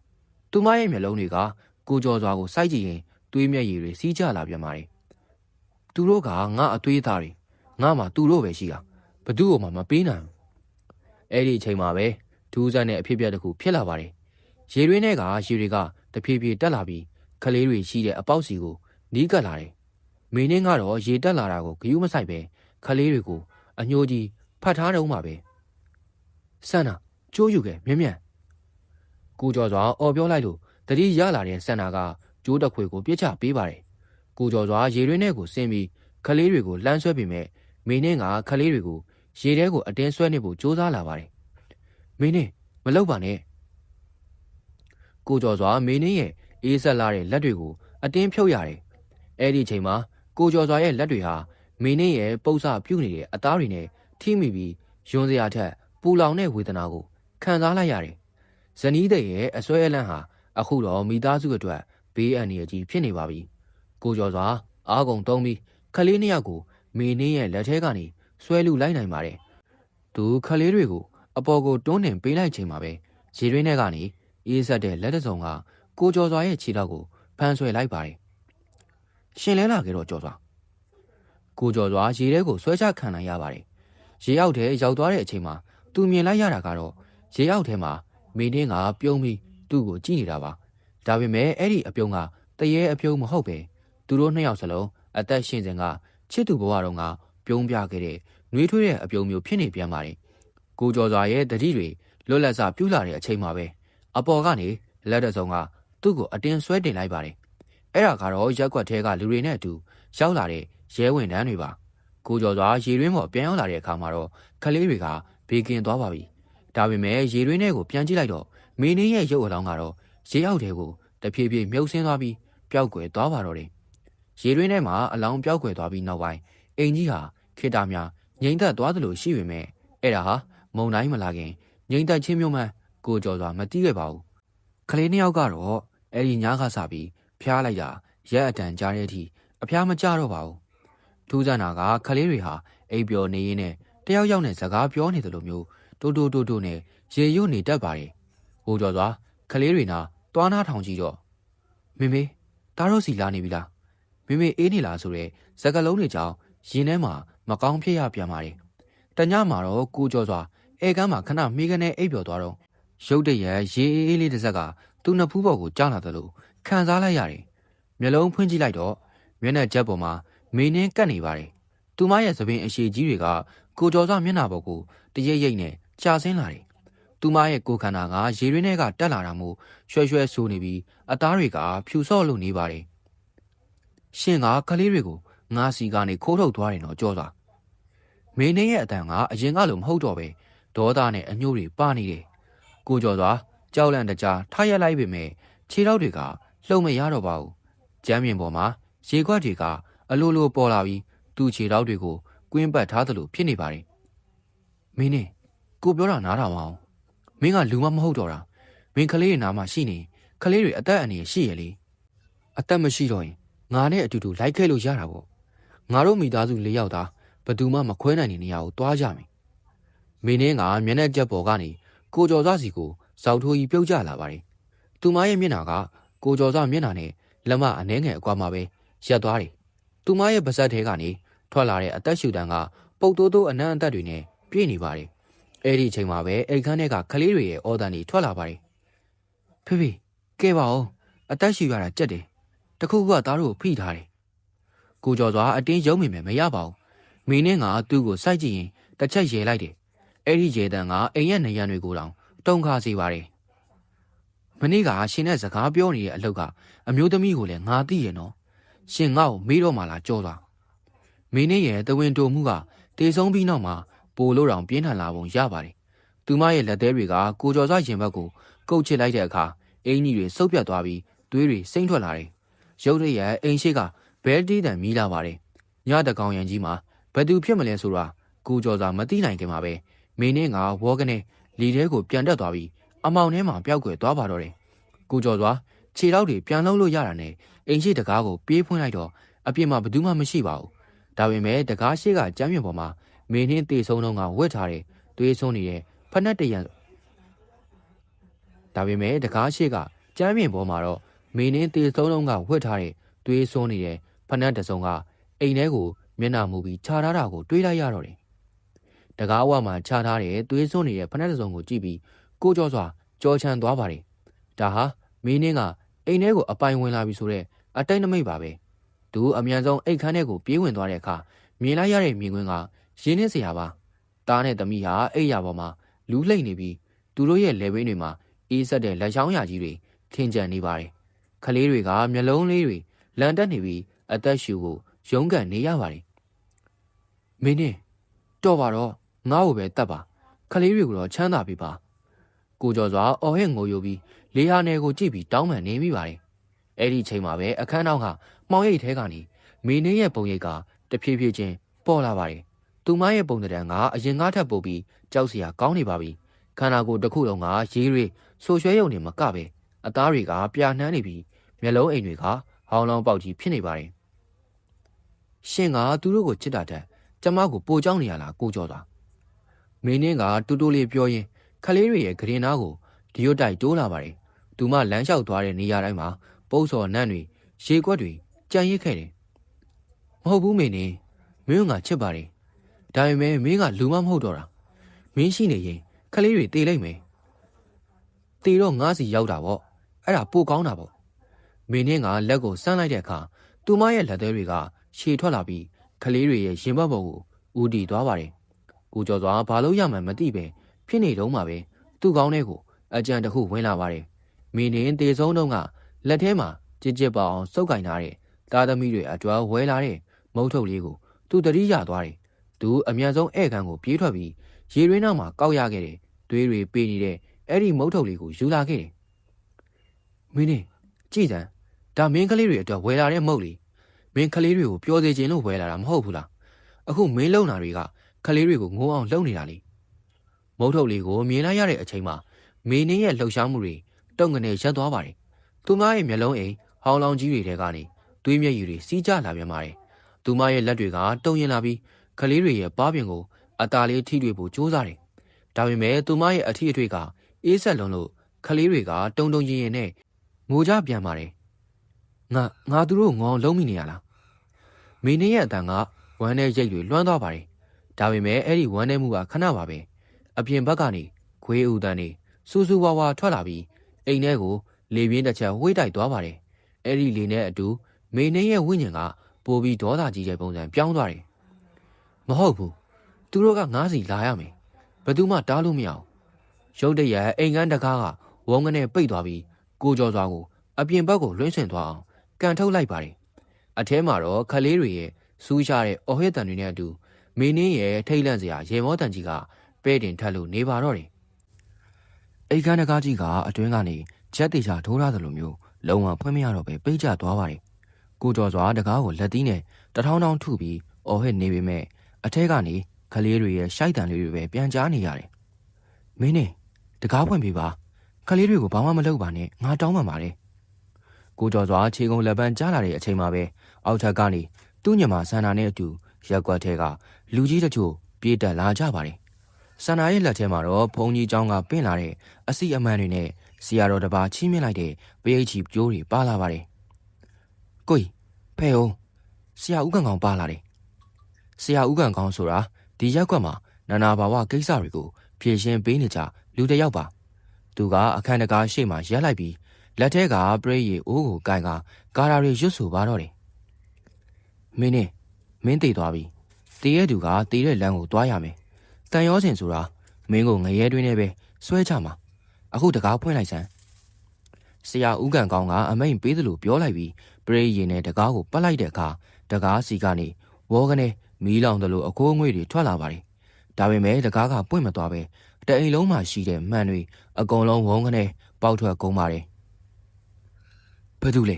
သူမရဲ့မျက်လုံးတွေကကိုကျော်စွာကိုစိုက်ကြည့်ရင်သွေးမျက်ရည်တွေစီးကျလာပြန်ပါတယ်သူတို့ကငါအသွေးသားတွေငါမှသူတို့ပဲရှိတာဘသူ့ကိုမှမပေးနိုင်ဘူးအဲ့ဒီအချိန်မှာပဲဒူးဆန်းတဲ့အဖြစ်အပျက်တစ်ခုဖြစ်လာပါတယ်ရေတွင်းထဲကရေတွေကတဖြည်းဖြည်းတက်လာပြီးခလေးတွေရှိတဲ့အပေါက်စီကိုနီးကပ်လာတယ်မင်းင်းကတော့ရေတက်လာတာကိုဂယုမဆိုင်ပဲခလေးတွေကိုအညိုကြီးဖတ်ထားတော့မှပဲဆန္နာကျိုးယူခဲ့မြ мянကိုကျော်စွာအော်ပြောလိုက်လို့တတိရလာတဲ့ဆန္နာကကျိုးတစ်ခွေကိုပြစ်ချပေးပါတယ်ကိုကျော်စွာရေတွင်းထဲကိုဆင်းပြီးခလေးတွေကိုလှမ်းဆွဲပြီးမဲ့မင်းင်းကခလေးတွေကိုရေထဲကိုအတင်းဆွဲနေဖို့ကြိုးစားလာပါတယ်မင်းင်းမလုပ်ပါနဲ့ကိုကျော်စွာမင်းင်းရဲ့အေးဆက်လာတဲ့လက်တွေကိုအတင်းဖြုတ်ရတယ်အဲ့ဒီချိန်မှာကိုကျော်စွာရဲ့လက်တွေဟာမင်းင်းရဲ့ပု္ပ္ပစပြုတ်နေတဲ့အသားတွေနဲ့ထိမိပြီးယွန်းစရာထက်ပူလောင်တဲ့ဝေဒနာကိုခံစားလိုက်ရတယ်ဇနီးတဲ့ရဲ့အစွဲအလန့်ဟာအခုတော့မိသားစုအတွက်ဘေးအန္တရာယ်ကြီးဖြစ်နေပါပြီကိုကျော်စွာအားကုန်တုံးပြီးခလေးနှစ်ယောက်ကိုမင်းင်းရဲ့လက်ထဲကနေဆွဲလူလိုက်နိုင်ပါတယ်သူခလေးတွေကိုအပေါ်ကိုတွန်းတင်ပေးလိုက်ချိန်မှာပဲရေတွင်းထဲကနေအေးဆက်တဲ့လက်တစုံကကိုကျော်စွာရဲ့ခြေထောက်ကိုဖမ်းဆွဲလိုက်ပါတယ်ရှင်လဲလာခဲ့တော့ကျော်စွာကိုကျော်စွာရေထဲကိုဆွဲချခံနိုင်ရပါတယ်ရေအောက်ထဲရောက်သွားတဲ့အချိန်မှာသူမြင်လိုက်ရတာကတော့ရေအောက်ထဲမှာမင်းင်းကပြုံးပြီးသူ့ကိုကြည့်နေတာပါဒါပေမဲ့အဲ့ဒီအပြုံးကတရေအပြုံးမဟုတ်ပဲသူတို့နှစ်ယောက်စလုံးအသက်ရှင်စဉ်ကချစ်သူဘဝတုန်းကပြုံးပြခဲ့တဲ့နှွေးထွေးတဲ့အပြုံးမျိုးဖြစ်နေပြန်ပါတယ်ကိုကျော်စွာရဲ့တတိတွေလွတ်လပ်စွာပြူလာတဲ့အချိန်မှာပဲအပေါ်ကနေလက်တစုံကသူ့ကိုအတင်းဆွဲတင်လိုက်ပါတယ်အဲ့ဒါကတော့ရက်ကွက်ထဲကလူတွေနဲ့အတူရောက်လာတဲ့ရဲဝင်တန်းတွေပါကိုကျော်စွာရေတွင်းပေါ်ပြန်ရောက်လာတဲ့အခါမှာတော့ခလေးတွေကဘေးကင်းသွားပါပြီဒါပေမဲ့ရေတွင်းထဲကိုပြန်ကြည့်လိုက်တော့မင်းင်းရဲ့ရုပ်အလောင်းကတော့ရေအောက်ထဲကိုတဖြည်းဖြည်းမြုပ်ဆင်းသွားပြီးပျောက်ကွယ်သွားပါတော့တယ်ရေတွင်းထဲမှာအလောင်းပျောက်ကွယ်သွားပြီးနောက်ပိုင်းအိမ်ကြီးဟာခေတ္တများငြိမ်သက်သွားသလိုရှိပေမဲ့အဲ့ဒါဟာမုံတိုင်းမလာခင်ငြိမ်သက်ချင်းမျိုးမှကိုကျော်စွာမသိခဲ့ပါဘူးကလေးနှစ်ယောက်ကတော့အဲ့ဒီညကစပြီးဖျားလိုက်တာရက်အတန်ကြားတဲ့အထိအဖျားမကြတော့ပါဘူးထူးဆန်းတာကကလေးတွေဟာအိပ်ပျော်နေရင်းနဲ့တယောက်ယောက်နဲ့စကားပြောနေတယ်လို့မျိုးတိုးတိုးနဲ့ရေရွတ်နေတတ်ပါတယ်ကိုကျော်စွာကလေးတွေနာသွားနာထောင်ကြည့်တော့မေမေတားတော့စီလာနေပြီလားမေမေအေးနေလားဆိုရဲစကလုံးတွေကြောင့်ရင်ထဲမှာမကောင်းဖြစ်ရပြန်ပါတယ်တညမှာတော့ကိုကျော်စွာအဲကမ်းမှာခဏမိကနေအိပ်ပျော်သွားတော့ရုတ်တရက်ရေအေးလေးတစ်စက်ကသူ့နှစ်ဖူးပေါ်ကိုကြားလာတယ်လို့ခံစားလိုက်ရတယ်မျက်လုံးဖွင့်ကြည့်လိုက်တော့မျက်နှာချက်ပေါ်မှာမင်းင်းကပ်နေပါတယ်သူမရဲ့သပင်အရှိကြီးတွေကကိုကျော်စွာမျက်နှာပေါ်ကိုတရိပ်ရိပ်နဲ့ကြာဆင်းလာတယ်သူမရဲ့ကိုယ်ခန္ဓာကရေရင်းထဲကတက်လာတာမို့ရွှဲရွှဲဆိုးနေပြီးအသားတွေကဖြူဆော့လို့နေပါတယ်ရှင်ကကလေးတွေကိုငါးစီကနေခိုးထုတ်သွားတယ်နော်ကြောစွာမင်းင်းရဲ့အတန်ကအရင်ကလိုမဟုတ်တော့ပဲဒေါသနဲ့အညှို့တွေပါနေတယ်ကိုကျော်စွာကြောက်လန့်တကြားထားရက်လိုက်ပေမဲ့ခြေထောက်တွေကလှုပ်မရတော့ပါဘူးကျမ်းမြင်ပေါ်မှာရေခွက်တွေကအလိုလိုပေါ်လာပြီးသူ့ခြေထောက်တွေကိုကွင်းပတ်ထားသလိုဖြစ်နေပါတယ်မင်းင်းကိုပြောတာနားထောင်အောင်မင်းကလူမမဟုတ်တော့တာမင်းကလေးတွေနားမှာရှိနေကလေးတွေအသက်အန္တရာယ်ရှိရလေအသက်မရှိတော့ရင်ငါနဲ့အတူတူလိုက်ခဲ့လို့ရတာပေါ့ငါတို့မိသားစု၄ယောက်သားဘယ်သူမှမခွဲနိုင်တဲ့နေရာကိုသွားကြမယ်မင်းင်းကမျက်နှာကျက်ပေါ်ကနေကိုကျော်စွာစီကိုဇောက်ထိုးကြီးပြုတ်ကျလာပါတယ်သူမရဲ့မျက်နှာကကိုကျော်စွာမျက်နှာနဲ့လက်မအနှဲငယ်အကွာမှာပဲရက်သွားတယ်သူမရဲ့ပါးစပ်ထဲကနေထွက်လာတဲ့အသက်ရှူတန်းကပုတ်တိုးတိုးအနံ့အသက်တွေနဲ့ပြည့်နေပါတယ်အဲ့ဒီအချိန်မှာပဲအိတ်ခမ်းထဲကကလေးတွေရဲ့အော်တန်တွေထွက်လာပါတယ်ဖေဖေကဲပါဦးအသက်ရှူရတာကြက်တယ်တခုခုကသားတို့ကိုဖိထားတယ်ကိုကျော်စွာအတင်းရုံးမိမယ်မရပါဘူးမင်းင်းကသူ့ကိုစိုက်ကြည့်ရင်တစ်ချက်ရဲလိုက်တယ်အဲ့ဒီရဲတန်ကအိမ်ရဲ့နေရံတွေကိုတောင်တုံခါစေပါတယ်မနေ့ကရှင်နဲ့စကားပြောနေတဲ့အလုပ်ကအမျိုးသမီးကိုလည်းငါသိရနော်ရှင်ငါ့ကိုမေးတော့မှလားကြောသွားမင်းင်းရဲ့တဝင်းတိုမှုကတေဆုံးပြီးနောက်မှာပိုလို့တောင်ပြင်းထန်လာပုံရပါတယ်သူမရဲ့လက်သေးတွေကကိုကျော်စွာရင်ဘက်ကိုကုတ်ချစ်လိုက်တဲ့အခါအင်ကြီးတွေစုပ်ပြတ်သွားပြီးသွေးတွေစိမ့်ထွက်လာတယ်ရုတ်တရက်အိမ်ရှိကဘဲတီးတန်မီးလာပါတယ်ညတကောင်ရံကြီးမှာဘယ်သူဖြစ်မလဲဆိုတာကိုကျော်စွာမသိနိုင်ခင်မှာပဲ မင်းင်းကဝေါကနေလီတဲကိုပြန်တက်သွားပြီးအမောင်ထဲမှာပျောက်ကွယ်သွားပါတော့တယ်ကိုကျော်စွာခြေထောက်တွေပြန်လှုပ်လို့ရတာနဲ့အိမ်ရှိတကားကိုပြေးဖွင့်လိုက်တော့အပြင်မှာဘယ်သူမှမရှိပါဘူးဒါပေမဲ့တကားရှိကကျမ်းမြေပေါ်မှာမင်းင်းတေဆုံးတော့ကဝတ်ထားတဲ့သွေးဆုံးနေတဲ့ဖက်နှက်တရံဒါပေမဲ့တကားရှိကကျမ်းမြေပေါ်မှာတော့မင်းင်းတေဆုံးတော့ကဝတ်ထားတဲ့သွေးဆုံးနေတဲ့ဖက်နှက်တစုံကအိမ်ထဲကိုမျက်နှာမူပြီးခြာထားတာကိုတွေးလိုက်ရတော့တယ်တကားဝမှာခြာထားတဲ့သွေးဆုံးနေတဲ့ဖက်နှက်တစုံကိုကြည့်ပြီးကိုကျော်စွာကြောချမ်းသွားပါတယ်ဒါဟာမင်းင်းကအိမ်ထဲကိုအပိုင်ဝင်လာပြီဆိုတော့အတိတ်နမိတ်ပါပဲသူအမြန်ဆုံးအိတ်ခမ်းထဲကိုပြေးဝင်သွားတဲ့အခါမြင်လိုက်ရတဲ့မြင်ကွင်းကရင်းနှင်းစရာပါတားနဲ့သမီးဟာအိတ်ရပေါ်မှာလူးလှိမ့်နေပြီးသူတို့ရဲ့လက်ဝဲတွေမှာအေးဆက်တဲ့လက်ချောင်းရာကြီးတွေထင်ကျန်နေပါတယ်ခလေးတွေကမျက်လုံးလေးတွေလန်တက်နေပြီးအသက်ရှူကိုရုန်းကန်နေရပါတယ်မင်းင်းတော်ပါတော့ငါ့ကိုပဲတတ်ပါခလေးတွေကိုတော့ချမ်းသာပြီပါကိုကျော်စွာအော်ဟစ်ငိုယိုပြီးလေဟာနယ်ကိုကြည့်ပြီးတောင်းပန်နေမိပါတယ်အဲ့ဒီချိန်မှာပဲအခန်းနောက်ဟာမှောင်ရိပ်ထဲကနေမင်းင်းရဲ့ပုံရိပ်ကတဖြည်းဖြည်းချင်းပေါ်လာပါတယ်သူမရဲ့ပုံသဏ္ဍာန်ကအရင်ကထပ်ပိုပြီးကြောက်စရာကောင်းနေပါပြီခန္ဓာကိုယ်တစ်ခုလုံးကရေးတွေဆိုရွှဲရုံနဲ့မကပဲအသားတွေကပြာနှမ်းနေပြီးမျက်လုံးအိမ်တွေကဟောင်းလောင်းပေါက်ကြီးဖြစ်နေပါတယ်ရှင်ကသူတို့ကိုချစ်တာတဲ့ကျမကိုပိုကြောက်နေရလားကိုကျော်စွာမင်းင်းကတူတူလေးပြောရင်းခလေးတွေရဲ့ဂရင်နာကိုဒီရွတ်တိုက်တိုးလာပါတယ်သူမလမ်းလျှောက်သွားတဲ့နေရာတိုင်းမှာပုတ်စော်နန့်တွေရေကွက်တွေကြံရစ်ခဲ့တယ်မဟုတ်ဘူးမင်းင်းမင်းကချစ်ပါတယ်ဒါပေမဲ့မင်းကလူမမဟုတ်တော့တာမင်းရှိနေရင်ခလေးတွေတေးလိုက်မယ်တေတော့ငါးစီရောက်တာပေါ့အဲ့ဒါပိုကောင်းတာပေါ့မင်းင်းကလက်ကိုစမ်းလိုက်တဲ့အခါသူမရဲ့လက်သေးတွေကရှည်ထွက်လာပြီးခလေးတွေရဲ့ရင်ဘတ်ပေါ်ကိုဦးတည်သွားပါတယ်ကိုကျော်စွာဘာလို့ရမှန်းမသိပဲဖြစ်နေတော့မှပဲသူ့ကောင်းထဲကိုအကြံတစ်ခုဝင်လာပါတယ်မင်းင်းတေဆုံးတော့ကလက်ထဲမှာကြစ်ကြစ်ပေါအောင်စုပ်ကင်ထားတဲ့သားသမီးတွေအကျွမ်းဝဲလာတဲ့မုတ်ထုတ်လေးကိုသူတတိယသွားတယ်သူအမြန်ဆုံးဧည့်ခံကိုပြေးထွက်ပြီးရေရင်းနောက်မှာကောက်ရခဲ့တယ်သွေးတွေပေးနေတဲ့အဲ့ဒီမုတ်ထုတ်လေးကိုယူလာခဲ့တယ်မင်းင်းကြည်စံဒါမင်းကလေးတွေအတွက်ဝယ်လာတဲ့မုတ်လေးမင်းကလေးတွေကိုပျော်စေခြင်းလို့ဝယ်လာတာမဟုတ်ဘူးလားအခုမင်းလုံနာတွေကကလေးတွေကိုငိုအောင်လုပ်နေတာလေမုတ်ထုတ်လေးကိုမြင်လိုက်ရတဲ့အချိန်မှာမင်းင်းရဲ့လှုပ်ရှားမှုတွေတုံငနဲ့ရပ်သွားပါတယ်သူမရဲ့မျက်လုံးအိမ်ဟောင်းလောင်းကြီးတွေထဲကနေသွေးမျက်ရည်တွေစီးကျလာပြန်ပါတယ်သူမရဲ့လက်တွေကတုံရင်လာပြီးကလေးတွေရဲ့ပါးပြင်ကိုအသားလေးထိတွေ့ဖို့ကြိုးစားတယ်ဒါပေမဲ့သူမရဲ့အထီးအထွေးကအေးဆက်လွန်လို့ကလေးတွေကတုံတုံရင်ရင်နဲ့ငိုကြပြန်ပါတယ်ငါသူတို့ငေါလုံးမိနေရလားမင်းင်းရဲ့အတန်ကဝမ်းနဲ့ရိတ်တွေလွှမ်းသွားပါတယ်ဒါပေမဲ့အဲ့ဒီဝမ်းနဲ့မှုကခဏပါပဲအပြင်ဘက်ကနေခွေးဦးတန်းနေစူးစူးဝါဝါထွက်လာပြီးအိမ်ထဲကိုလေပြင်းတစ်ချက်ဝှေ့တိုက်သွားပါတယ်အဲ့ဒီလေနဲ့အတူမင်းင်းရဲ့ဝိညာဉ်ကပိုပြီးဒေါသကြီးတဲ့ပုံစံပြောင်းသွားတယ်မဟုတ်ဘူးသူတို့ကငားစီလာရမယ်ဘယ်သူမှတားလို့မရအောင်ရုတ်တရက်အိမ်ကန်းတကားကဝုန်းကနေပိတ်သွားပြီးကိုကျော်စွာကိုအပြင်ဘက်ကိုလွှင့်ဆွင့်သွားအောင်ကန်ထုတ်လိုက်ပါတယ်အထဲမှာတော့ခလေးတွေရဲ့စူးရှားတဲ့အော်ဟစ်တန်တွေနဲ့အတူမင်းင်းရဲ့ထိတ်လန့်စရာရေမောတန်ကြီးကပဲ့တင်ထက်လို့နေပါတော့တယ်အိမ်ကန်းတကားကြီးကအတွင်းကနေချက်တေချာထိုးထားသလိုမျိုးလုံးဝဖွင့်မရတော့ပဲပိတ်ကျသွားပါတယ်ကိုကျော်စွာတကားကိုလက်သီးနဲ့တထောင်းထောင်းထုပြီးအော်ဟစ်နေပေမဲ့အထက်ကနေခလေးတွေရဲ့ရှိုက်တန်လေးတွေပဲပြန်ကြားနေရတယ်မင်းင်းတကားဖွင့်ပေးပါခလေးတွေကိုဘာမှမလုပ်ပါနဲ့ငါတောင်းပန်ပါတယ်ကိုကျော်စွာခြေကုံလက်ပန်းကြားလာတဲ့အချိန်မှာပဲအောက်ထပ်ကနေသူ့ညမဆန္ဒနဲ့အတူရက်ကွက်ထဲကလူကြီးတချို့ပြေးတက်လာကြပါတယ်ဆန္ဒရဲ့လက်ထဲမှာတော့ဘုံကြီးเจ้าကပင့်လာတဲ့အစီအမန်တွေနဲ့ဆရာတော်တစ်ပါးချီးမြှင့်လိုက်တဲ့ပရိတ်ချီပြိုးတွေပါလာပါတယ်ကိုကြီးဖဲအောင်ဆရာဦးကံကောင်ပါလာတယ်ဆရာဦးကံကောင်ဆိုတာဒီရက်ကွက်မှာနာနာဘာဝကိစ္စတွေကိုဖြေရှင်းပေးနေကြလူတစ်ယောက်ပါသူကအခန်းတကားရှေ့မှာရက်လိုက်ပြီးလက်ထဲကပရိတ်ရည်အိုးကိုကင်ကကာရာတွေရွတ်ဆိုပါတော့တယ်မင်းသိသွားပြီတေးရဲ့သူကတေးတဲ့လမ်းကိုသွားရမယ်တန်ရောစင်ဆိုတာမင်းကိုငရဲတွင်းနဲ့ပဲဆွဲချမှာအခုတကားဖွင့်လိုက်စမ်းဆရာဦးကံကောင်းကအမိန်ပေးသလိုပြောလိုက်ပြီးပရိတ်ရည်နဲ့တကားကိုပတ်လိုက်တဲ့အခါတကားစီကနေဝေါကနေမီးလောင်သလိုအခိုးငွေ့တွေထွက်လာပါတယ်ဒါပေမဲ့တကားကပွင့်မသွားပဲတအိမ်လုံးမှာရှိတဲ့မှန်တွေအကုန်လုံးဝုန်းကနေပေါက်ထွက်ကုန်ပါတယ်ဘယ်သူလဲ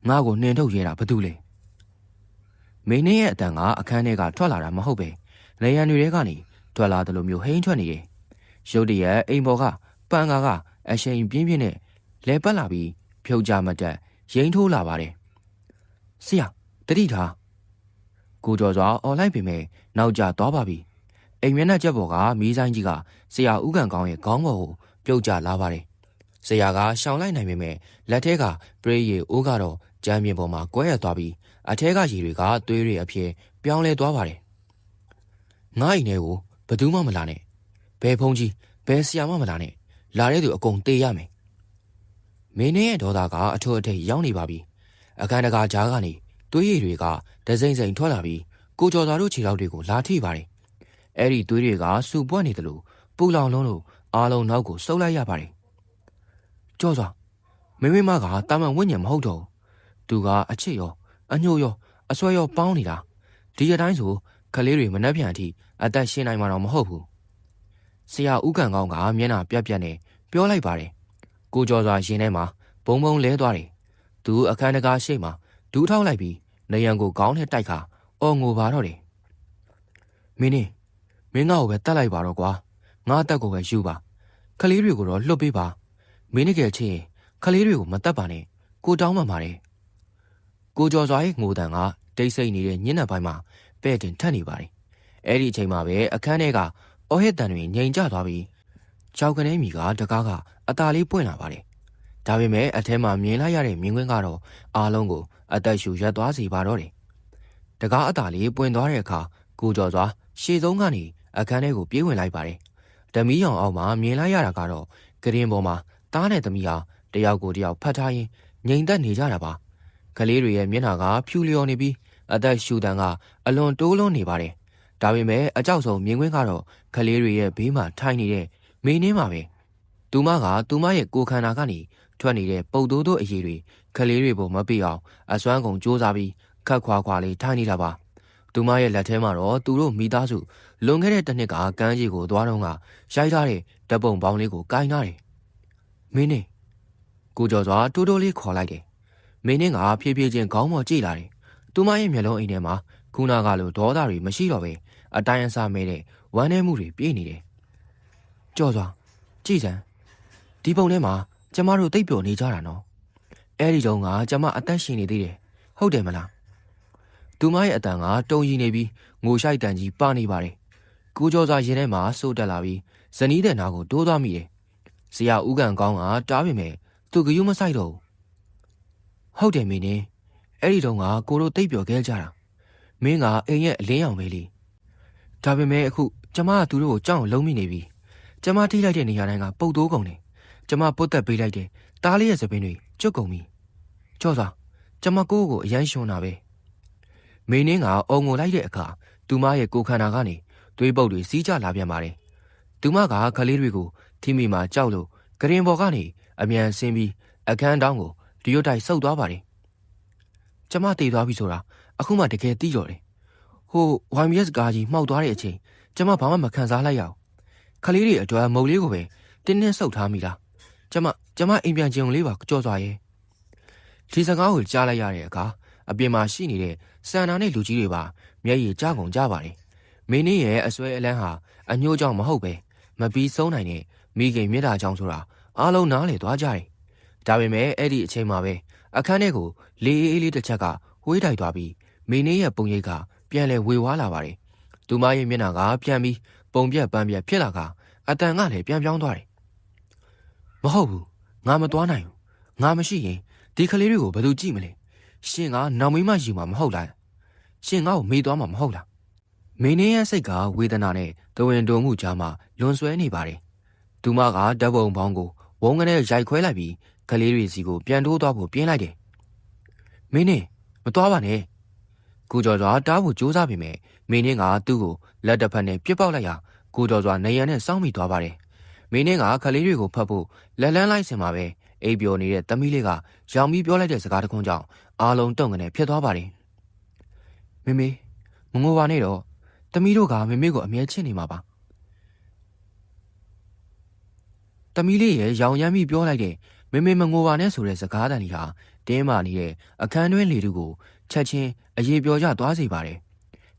ငါ့ကိုနှင်ထုတ်ရဲတာဘယ်သူလဲမင်းင်းရဲ့အတန်ကအခန်းထဲကထွက်လာတာမဟုတ်ပဲလေရန်တွေထဲကနေ ထွက်လာတယ်လို့မျိုးဟိန်းထွက်နေတယ်ရုတ်တရက်အိမ်ပေါ်ကပန်ကာကအရှိန်ပြင်းပြင်းနဲ့လဲပတ်လာပြီးဖြုတ်ကြမတက်ရိမ့်ထိုးလာပါတယ်ဆရာတတိထားကိုကျော်စွာအော်လိုက်ပေမဲ့နောက်ကျသွားပါပြီအိမ်မျက်နှာချက်ပေါ်ကမီးဆိုင်ကြီးကဆရာဦးကန်ကောင်းရဲ့ခေါင်းပေါ်ကိုပြုတ်ကျလာပါတယ်ဆရာကရှောင်လိုက်နိုင်ပေမဲ့လက်ထဲကပရိယေအိုးကတော့ကြမ်းပြင်ပေါ်မှာကွဲရသွားပြီးအထဲကရေတွေကသွေးတွေအဖြစ်ပြောင်းလဲသွားပါတယ်ငါ့အိမ်ထဲကိုဘယ်သူမှမလာနဲ့ဘယ်ဖုန်းကြီးဘယ်ဆရာမှမလာနဲ့လာတဲ့သူအကုန်တေးရမယ်မင်းရဲ့ဒေါသကအထွတ်အထိပ်ရောက်နေပါပြီအခန်းတကာကြားကနေသွေးရည်တွေကဒဇိမ့်စိန်ထွက်လာပြီးကိုကျော်စွာတို့ခြေထောက်တွေကိုလာထိပါတယ်အဲ့ဒီသွေးတွေကစူပွက်နေတယ်လို့ပူလောင်လုံးလို့အားလုံးနောက်ကိုစုပ်လိုက်ရပါတယ်ကျော်စွာမင်းမကတာမန်ဝိညာဉ်မဟုတ်တော့သူကအချစ်ရောအညှို့ရောအဆွဲရောပေါင်းနေတာဒီအတိုင်းဆိုကလေးတွေမနှက်ပြန်အထိအသက်ရှင်နိုင်မှာတော့မဟုတ်ဘူးဆရာဦးကန်ကောင်းကမျက်နှာပြက်ပြက်နဲ့ပြောလိုက်ပါတယ်ကိုကျော်စွာရင်ထဲမှာဘုံဘုံလဲသွားတယ်သူအခန်းတကာရှိမှဒူးထောက်လိုက်ပြီးနေရန်ကိုခေါင်းနဲ့တိုက်ခါအော်ငိုပါတော့တယ်မင်းငါ့ကိုပဲတတ်လိုက်ပါတော့ကွာငါအသက်ကိုပဲယူပါကလေးတွေကိုတော့လှုပ်ပေးပါမင်းတကယ်ချစ်ရင်ကလေးတွေကိုမတတ်ပါနဲ့ကိုတောင်းမှပါတယ်ကိုကျော်စွာရဲ့ငိုတန်ကတိတ်ဆိတ်နေတဲ့ညဉ့်နက်ပိုင်းမှာပဲ့တင်ထက်နေပါတယ်အဲ့ဒီအချိန်မှာပဲအခန်းထဲကအော်ဟစ်တန်တွေငြိမ်ကျသွားပြီးကြောက်ကနေမီကတကားကအตาလေးပွင့်လာပါတယ်ဒါပေမဲ့အထဲမှာမြင်လိုက်ရတဲ့မြင်ကွင်းကတော့အားလုံးကိုအသက်ရှူရက်သွားစေပါတော့တယ်တကားအตาလေးပွင့်သွားတဲ့အခါကိုကျော်စွာရှေ့ဆုံးကနေအခန်းထဲကိုပြေးဝင်လိုက်ပါတယ်ဓမီရောင်အောက်မှာမြင်လိုက်ရတာကတော့ကရင်ပေါ်မှာတားနဲ့သမီးဟာတယောက်ကိုတယောက်ဖတ်ထားရင်းငြိမ်သက်နေကြတာပါကလေးတွေရဲ့မျက်နှာကဖြူလျော်နေပြီးအသက်ရှူတန်ကအလွန်တိုးလွန်းနေပါတယ်ဒါပေမဲ့အကြောက်ဆုံးမြင်ကွင်းကတော့ကလေးတွေရဲ့ဘေးမှာထိုင်နေတဲ့မေနှင်းပါပဲသူမရဲ့ကိုခန္ဓာကနေထွက်နေတဲ့ပုတ်တိုးတို့အရေးတွေကလေးတွေပေါ်မပြအောင်အစွမ်းကုန်စူးစမ်းပြီးခတ်ခွာလေးထိုင်နေတာပါသူမရဲ့လက်ထဲမှာတော့သူတို့မိသားစုလွန်ခဲ့တဲ့တစ်နှစ်ကကမ်းခြေကိုသွားတော့ကရိုက်ထားတဲ့ဓပုံပေါင်းလေးကိုကိုင်ထားတယ်မင်းနဲ့ကိုကျော်စွာတိုးတိုးလေးခေါ်လိုက်တယ်မင်းနဲ့ကဖြည်းဖြည်းချင်းခေါင်းပေါ်ကြည့်လာတယ်သူမရဲ့မျက်လုံးအိမ်ထဲမှာခုနကလိုဒေါသတွေမရှိတော့ပဲအတိုင်းအဆမဲတဲ့ဝမ်းနည်းမှုတွေပြည့်နေတယ်ကြော်စွာကြည်စံဒီပုံထဲမှာကျမတို့တိတ်ပျော်နေကြတာနော်အဲ့ဒီတုန်းကကျမအသက်ရှင်နေသေးတယ်ဟုတ်တယ်မလားသူမရဲ့အတန်ကတုံရီနေပြီးငိုရှိုက်တန်ကြီးပါနေပါတယ်ကိုကျော်စွာရင်ထဲမှာစိုးတက်လာပြီးဇနီးတဲ့နာကိုတိုးသွားမိတယ်ဆရာဦးကန်ကောင်းကတားပေမဲ့သူကယူမဆိုင်တော့ဟုတ်တယ်မင်းနဲ့အဲ့ဒီတုန်းကကိုတို့တိတ်ပျော်ခဲ့ကြတာမင်းကအိမ်ရဲ့အလင်းရောင်ပဲလေဒါပေမဲ့အခုကျမကသူတို့ကိုကြောက်လုံးမိနေပြီကျမထိလိုက်တဲ့နေရာတိုင်းကပုတ်တိုးကုန်တယ်ကျမပုတ်သက်ပေးလိုက်တယ်တားလေးရဲ့စပင်းတွေကျွတ်ကုန်ပြီကြော့စွာကျမကိုအရန်ရှွန်တာပဲမင်းင်းကအုံငိုလိုက်တဲ့အခါသူမရဲ့ကိုခန္ဓာကနေသွေးပုတ်တွေစီးကျလာပြန်ပါတယ်သူမကကလေးတွေကိုထိမိမှကြောက်လို့ကရင်ပေါ်ကနေအမြန်ဆင်းပြီးအခန်းတောင်းကိုဒီရွတ်တိုက်ဆုပ်သွားပါတယ်ကျမတည်သွားပြီဆိုတာအခုမှတကယ်သိတော့တယ်ဟို YMS ကားကြီးမှောက်သွားတဲ့အချိန်ကျမဘာမှမခံစားလိုက်ရအောင်ခလေးတွေအတွက်မုတ်လေးကိုပဲတင်းတင်းဆုပ်ထားမိလားကျမအိမ်ပြန်ခြင်းလေးပါကြော့စွာရဲ့ဒီစကားကိုကြားလိုက်ရတဲ့အခါအပြင်မှာရှိနေတဲ့စန္ဒာနဲ့လူကြီးတွေပါမျက်ရည်ကျကုန်ကြပါတယ်မင်းင်းရဲ့အစွဲအလန်းဟာအညှို့ကြောင့်မဟုတ်ပဲမပြီးဆုံးနိုင်တဲ့မိခင်မြတ်တာကြောင့်ဆိုတာအားလုံးနားလေသွားကြတယ်ဒါပေမဲ့အဲ့ဒီအချိန်မှာပဲအခန်းထဲကိုလေးအေးလေးတစ်ချက်ကဝှေးတိုက်သွားပြီးမင်းင်းရဲ့ပုံရိပ်ကပြန်လဲဝေဝါးလာပါတယ်သူမရဲ့မျက်နှာကပြန်ပြီးပုံပြက်ပန်းပြက်ဖြစ်လာကအတန်ကလည်းပြန်ပြောင်းသွားတယ်မဟုတ်ဘူးငါမသွားနိုင်ဘူးငါမရှိရင်ဒီကလေးတွေကိုဘယ်သူကြည့်မလဲရှင်ကနောက်မိမယူမှာမဟုတ်လားရှင်ငါ့ကိုမေးသွားမှာမဟုတ်လားမင်းင်းရဲ့စိတ်ကဝေဒနာနဲ့တဝင်တုံမှုကြားမှာလွန်ဆွဲနေပါတယ်သူမကဓာတ်ပုံပေါင်းကိုဝုန်းကနေရိုက်ခွဲလိုက်ပြီးကလေးတွေစီကိုပြန်ထိုးသွားဖို့ပြင်းလိုက်တယ်မင်းင်းမသွားပါနဲ့ကိုကျော်စွာတားဖို့ကြိုးစားပေမဲ့မင်းင်းကသူ့ကိုလက်တစ်ဖက်နဲ့ပြစ်ပေါက်လိုက်ရာကိုကျော်စွာနေရန်နဲ့စောင်းမိသွားပါတယ်မင်းင်းကကလေးတွေကိုဖတ်ဖို့လက်လန်းလိုက်စင်မှာပဲအိပ်ပျော်နေတဲ့သမီးလေးကရောင်ပြီးပြောလိုက်တဲ့စကားတစ်ခုကြောင့်အားလုံးတုံကနေဖြစ်သွားပါတယ်မေမေမငိုပါနဲ့တော့သမီးတို့ကမေမေကိုအမြဲချစ်နေမှာပါသမီးလေးရဲ့ရောင်ရမ်းပြီးပြောလိုက်တဲ့မေမေမငိုပါနဲ့ဆိုတဲ့စကားတန်ကြီးဟာတင်းမာနေတဲ့အခန်းတွင်းလေထုကိုချက်ချင်းအရေးပြောကြသွားစေပါတယ်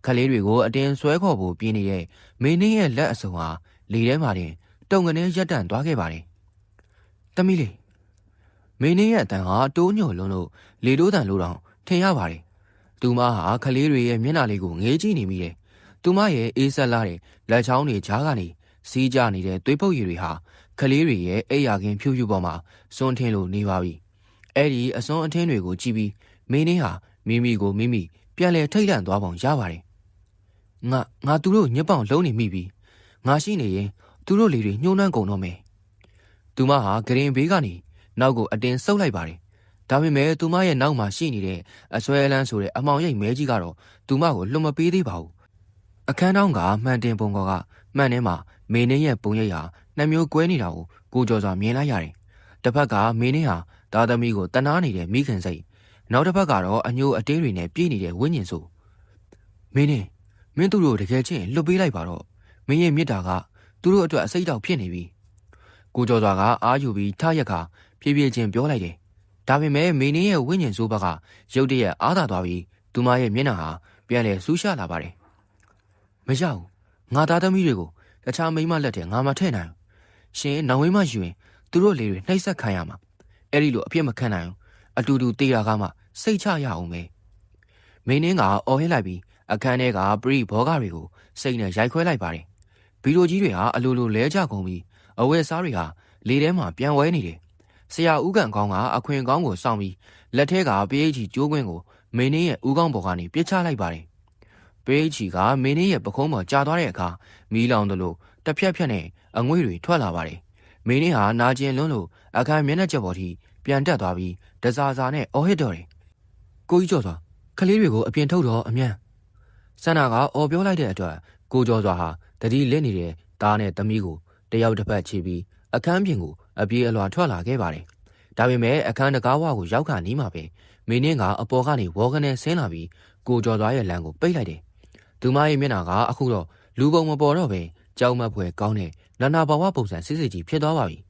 ခလေးတွေကိုအတင်းဆွဲခေါ်ဖို့ပြင်းနေတဲ့မင်းင်းရဲ့လက်အစုံဟာလေထဲမှာတင်တုံကနေရက်တန့်သွားခဲ့ပါတယ်။သမီးလေးမင်းင်းရဲ့အတန်ဟာတိုးညို့လွန်းလို့လေတိုးတန်လို့တောင်ထင်ရပါတယ်။သူမဟာခလေးတွေရဲ့မျက်နှာလေးကိုငေးကြည့်နေမိတယ်။သူမရဲ့အေးဆက်လာတဲ့လက်ချောင်းတွေကြားကနေစီးကြနေတဲ့သွေးပုတ်ရည်တွေဟာခလေးတွေရဲ့အိယာကင်းဖြူဖြူပေါ်မှာစွန့်ထင်းလို့နေပါပြီ။အဲ့ဒီအစွန်းအထင်းတွေကိုကြည့်ပြီးမင်းင်းဟာမိမိကိုမိမိပြန်လဲထိတ်လန့်သွားပုံရပါတယ်။ငါသူတို့ညစ်ပေါင်လုံးနေမိပြီ။ငါရှိနေရင်သူတို့လေတွေညှိုးနှမ်းကုန်တော့မယ်။သူမဟာဂရင်ဘေးကနေနောက်ကိုအတင်းဆုပ်လိုက်ပါတယ်။ဒါပေမဲ့သူမရဲ့နောက်မှာရှိနေတဲ့အဆွဲအလန်းဆိုတဲ့အမောင်ရိပ်မဲကြီးကတော့သူမကိုလွတ်မပေးသေးပါဘူး။အခန်းတောင်းကမှန်တင်ပုံကမှန်ထဲမှာမင်းင်းရဲ့ပုံရိပ်ဟာနှမျိုးကွဲနေတာကိုကျော်စွာမြင်လိုက်ရတယ်။တစ်ဖက်ကမင်းင်းဟာသားသမီးကိုတနာနေတဲ့မိခင်စိတ်နောက်တစ်ဖက်ကတော့အညိုအတေးတွေနဲ့ပြည့်နေတဲ့ဝိညာဉ်စုမင်းသူတို့တကယ်ချင်းလွတ်ပေးလိုက်ပါတော့မင်းရဲ့မြစ်တာကသူတို့အတွက်အစိတ်တောက်ဖြစ်နေပြီကိုကျော်စွာကအာယူပြီးထရက်ကဖြည်းဖြည်းချင်းပြောလိုက်တယ်ဒါပေမဲ့မင်းရဲ့ဝိညာဉ်စုဘက်ကရုတ်တရက်အားသာသွားပြီးသူမရဲ့မျက်နှာဟာပြန်လဲဆူးရှလာပါတယ်မရဘူးငါသားသမီးတွေကိုတခြားမိန်းမလက်ထဲငါမထည့်နိုင်ရှင်နောင်ဝင်းမယူရင်သူတို့လေတွေနှိပ်စက်ခံရမှာအဲ့ဒီလိုအပြစ်မခံနိုင်ဘူးအတူတူတေးရကားမှစိတ်ချရအောင်ပဲမင်းင်းကအော်ဟစ်လိုက်ပြီးအခန်းထဲကပရိဘောဂတွေကိုစိတ်နဲ့ရိုက်ခွဲလိုက်ပါတယ်ဗီဒီယိုကြီးတွေဟာအလိုလိုလဲကျကုန်ပြီးအဝတ်စားတွေဟာလေထဲမှာပြန်ဝဲနေတယ်ဆရာဦးကန်ကောင်းကအခွင့်ကောင်းကိုစောင့်ပြီးလက်ထဲက PH ကျိုးခွင်းကိုမင်းင်းရဲ့ဦးကောင်းပေါ်ကနေပြစ်ချလိုက်ပါတယ် PH ကမင်းင်းရဲ့ပခုံးပေါ်ကျသွားတဲ့အခါမီးလောင်သလိုတစ်ဖြက်ဖြက်နဲ့အငွေ့တွေထွက်လာပါတယ်မင်းင်းဟာနာကျင်လွန်းလို့အခန်းမျက်နှာချက်ပေါ်ထိပြန်တက်သွားပြီးတစားစားနဲ့အော်ဟစ်တော့တယ်ကိုကြီးကျော်စွာခလေးတွေကိုအပြင်ထုတ်တော့အမြန်ဆန္ဒကအော်ပြောလိုက်တဲ့အတွက်ကိုကျော်စွာဟာတတိလစ်နေတဲ့သားနဲ့သမီးကိုတယောက်တစ်ဖက်ချီပြီးအခန်းပြင်ကိုအပြေးအလွှာထွက်လာခဲ့ပါတယ်ဒါပေမဲ့အခန်းတကားဝကိုရောက်ခါနီးမှာပဲမင်းင်းကအပေါ်ကနေဝေါ်ကနေဆင်းလာပြီးကိုကျော်စွာရဲ့လမ်းကိုပိတ်လိုက်တယ်သူမရဲ့မျက်နှာကအခုတော့လူပုံမပေါ်တော့ပဲကြောက်မက်ဖွယ်ကောင်းတဲ့နာနာဘာဝပုံစံစစ်စစ်ကြီးဖြစ်သွားပါပြီ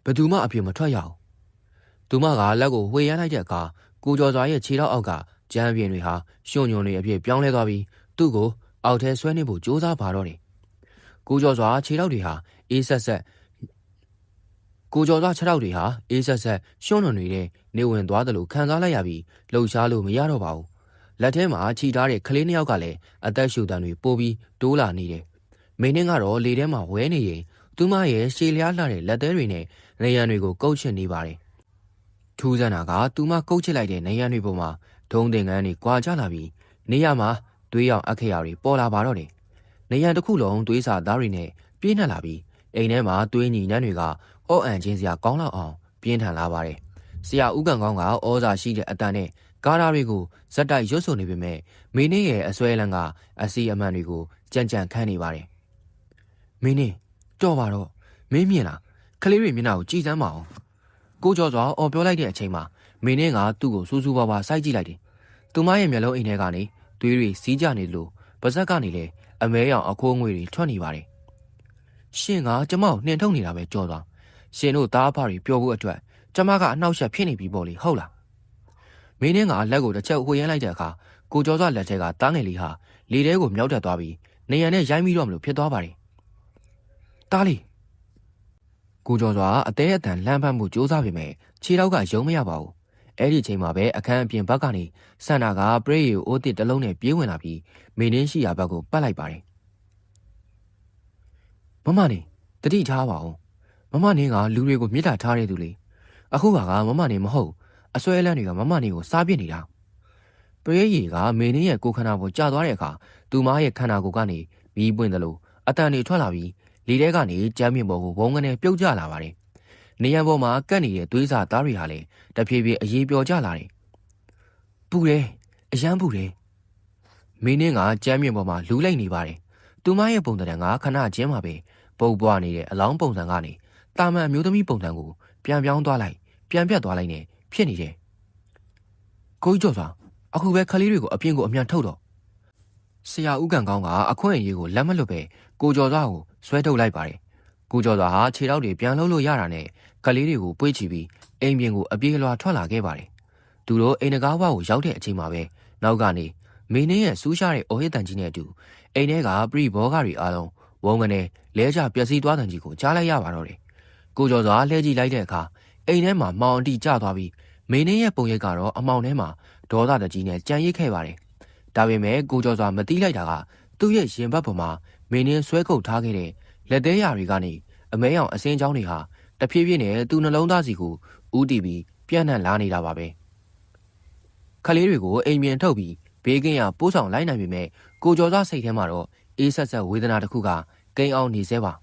ဘယ်သူမှအပြင်မထွက်ရအောင်သူမကလက်ကိုဝှေ့ရမ်းလိုက်တဲ့အခါကိုကျော်စွာရဲ့ခြေထောက်အောက်ကကြမ်းပြင်တွေဟာရှုံညွန်တွေအဖြစ်ပြောင်းလဲသွားပြီးသူ့ကိုအောက်ထဲဆွဲနေဖို့ကြိုးစားပါတော့တယ်ကိုကျော်စွာခြေထောက်တွေဟာအေးဆက်ဆက်ရှုံညွန်နေတဲ့နေဝင်သွားတယ်လို့ခံစားလိုက်ရပြီးလှုပ်ရှားလို့မရတော့ပါဘူးလက်ထဲမှာခြိထားတဲ့ကလေးနှစ်ယောက်ကလည်းအသက်ရှူတန်တွေပိုးပြီးတိုးလာနေတယ်မင်းင်းကတော့လေထဲမှာဝဲနေရင်သူမရဲ့ရှည်လျားလှတဲ့လက်သေးတွေနဲ့နေရန်တွေကိုကုတ်ချစ်နေပါတယ်ထူးဆန်းတာကသူမကုတ်ချစ်လိုက်တဲ့နေရန်တွေပေါ်မှာဒုံသင်္ကန်းတွေကွာကျလာပြီးနေရမှာသွေးရောင်အခရာတွေပေါ်လာပါတော့တယ်နေရန်တစ်ခုလုံးသွေးစာသားတွေနဲ့ပြင်းထန်လာပြီးအိမ်ထဲမှာသွေးညီနှန်းတွေကအော့အန်ချင်းစရာကောင်းလောက်အောင်ပြင်းထန်လာပါတယ်ဆရာဦးကန်ကောင်းကဩဇာရှိတဲ့အတန်နဲ့ကားဓာတွေကိုဇက်တိုက်ရွတ်ဆိုနေပေမဲ့မင်းင်းရဲ့အစွဲလန်းကအစီအမန်တွေကိုကြံ့ကြံ့ခန်းနေပါတယ်မင်းင်းတော်ပါတော့မင်းမြင်လားခလေးတွေမျက်နှာကိုကြည်စမ်းပါအောင်ကိုကျော်စွာအော်ပြောလိုက်တဲ့အချိန်မှာမင်းင်းကသူ့ကိုစူးစူးပါပါစိုက်ကြည့်လိုက်တယ်သူမရဲ့မျက်လုံးအိမ်ထဲကနေသွေးတွေစီးကြနေလို့ပါဇက်ကနေလေအမဲရောင်အခိုးငွေတွေထွက်နေပါတယ်ရှင်ကကျမကိုနှင်ထုတ်နေတာပဲကြော်သွားရှင်တို့သားအဖတွေပြောဖို့အတွက်ကျမကအနှောက်အယှက်ဖြစ်နေပြီပေါ့လေဟုတ်လားမင်းင်းကလက်ကိုတစ်ချက်ဝှေ့ရမ်းလိုက်တဲ့အခါကိုကျော်စွာလက်ထဲကတားငယ်လေးဟာလေထဲကိုမြောက်တက်သွားပြီးနေရံနဲ့ရိုင်းပြီးတော့မလို့ဖြစ်သွားပါတယ်တားလေးကိုကျော်စွာအသေးအတန်လှမ်းဖမ်းမှုစူးစမ်းပေမဲ့ခြေထောက်ကယုံမရပါဘူးအဲ့ဒီအချိန်မှာပဲအခန်းအပြင်ဘက်ကနေဆန္ဒကပရိယေအိုးတစ်တလုံးနဲ့ပြေးဝင်လာပြီးမင်းင်းရှိရာဘက်ကိုပတ်လိုက်ပါတယ်မမနေတတိထားပါအောင်မမနေကလူတွေကိုမြစ်တာထားတဲ့သူလေအခုကမမနေမဟုတ်အစွဲလန်းတွေကမမနေကိုစားပစ်နေတာပရိယေကမင်းင်းရဲ့ကိုခန္ဓာပေါ်ကျသွားတဲ့အခါသူမရဲ့ခန္ဓာကိုယ်ကနေမီးပွင့်တယ်လို့အတန်တွေထွက်လာပြီးလေထဲကနေကြမ်းမြင့်ပေါ်ကိုဝုန်းကနေပြုတ်ကျလာပါတယ်နေရန်ပေါ်မှာကတ်နေတဲ့သွေးစာသားတွေဟာလည်းတဖြည်းဖြည်းအေးပျော်ကျလာတယ်ပူတယ်အရန်ပူတယ်မင်းင်းကကြမ်းမြင့်ပေါ်မှာလူးလိုက်နေပါတယ်သူမရဲ့ပုံသဏ္ဍာန်ကခဏချင်းမှာပဲပုတ်ပွားနေတဲ့အလောင်းပုံစံကနေတာမန်အမျိုးသမီးပုံစံကိုပြန်ပြောင်းသွားလိုက်ပြန်ပြတ်သွားလိုက်နဲ့ဖြစ်နေတယ်ကိုကြီးကျော်စွာအခုပဲခလေးတွေကိုအပြင်ကိုအမြန်ထုတ်တော့ဆရာဦးကန်ကောင်းကအခွင့်အရေးကိုလက်မလွတ်ပဲကိုကျော်စွာကိုဆွဲထုတ်လိုက်ပါတယ်ကိုကျော်စွာဟာခြေထောက်တွေပြန်လှုပ်လို့ရတာနဲ့ကလေးတွေကိုပွေ့ချပြီးအိမ်ပြင်ကိုအပြေးအလွှာထွက်လာခဲ့ပါတယ်သူတို့အိမ်တကားဝကိုရောက်တဲ့အချိန်မှာပဲနောက်ကနေ မင်းရဲ့စူးရှားတဲ့အော်ဟစ်တန်ကြီးနဲ့အတူအိမ်ထဲကပရိဘောဂတွေအားလုံးဝုန်းကနေလဲကျပျက်စီးသွားတဲ့ကြီးကိုကြားလိုက်ရပါတော့တယ်ကိုကျော်စွာလှည့်ကြည့်လိုက်တဲ့အခါအိမ်ထဲမှာမောင်အတီကျသွားပြီးမင်းရဲ့ပုံရိပ်ကတော့အမောင်ထဲမှာဒေါသတကြီးနဲ့ကြံရိပ်ခဲ့ပါတယ်ဒါပေမဲ့ကိုကျော်စွာမသိလိုက်တာကသူ့ရဲ့ရင်ဘတ်ပေါ်မှာမင်းဆွဲခုတ်ထားခဲ့တဲ့လက်သေးရတွေကနေအမဲအောင်အစင်းချောင်းတွေဟာတဖြည်းဖြည်းနဲ့သူ့နှလုံးသားစီကိုဥတီပြီးပြန့်နှံ့လာနေတာပါပဲခလေးတွေကိုအိမ်ပြင်ထုတ်ပြီးဘေးကင်းရပိုးဆောင်လိုက်နိုင်ပေမဲ့ကိုကျော်စွာစိတ်ထဲမှာတော့အေးဆက်ဆက်ဝေဒနာတစ်ခုကကိန်းအောင်နေသေးပါ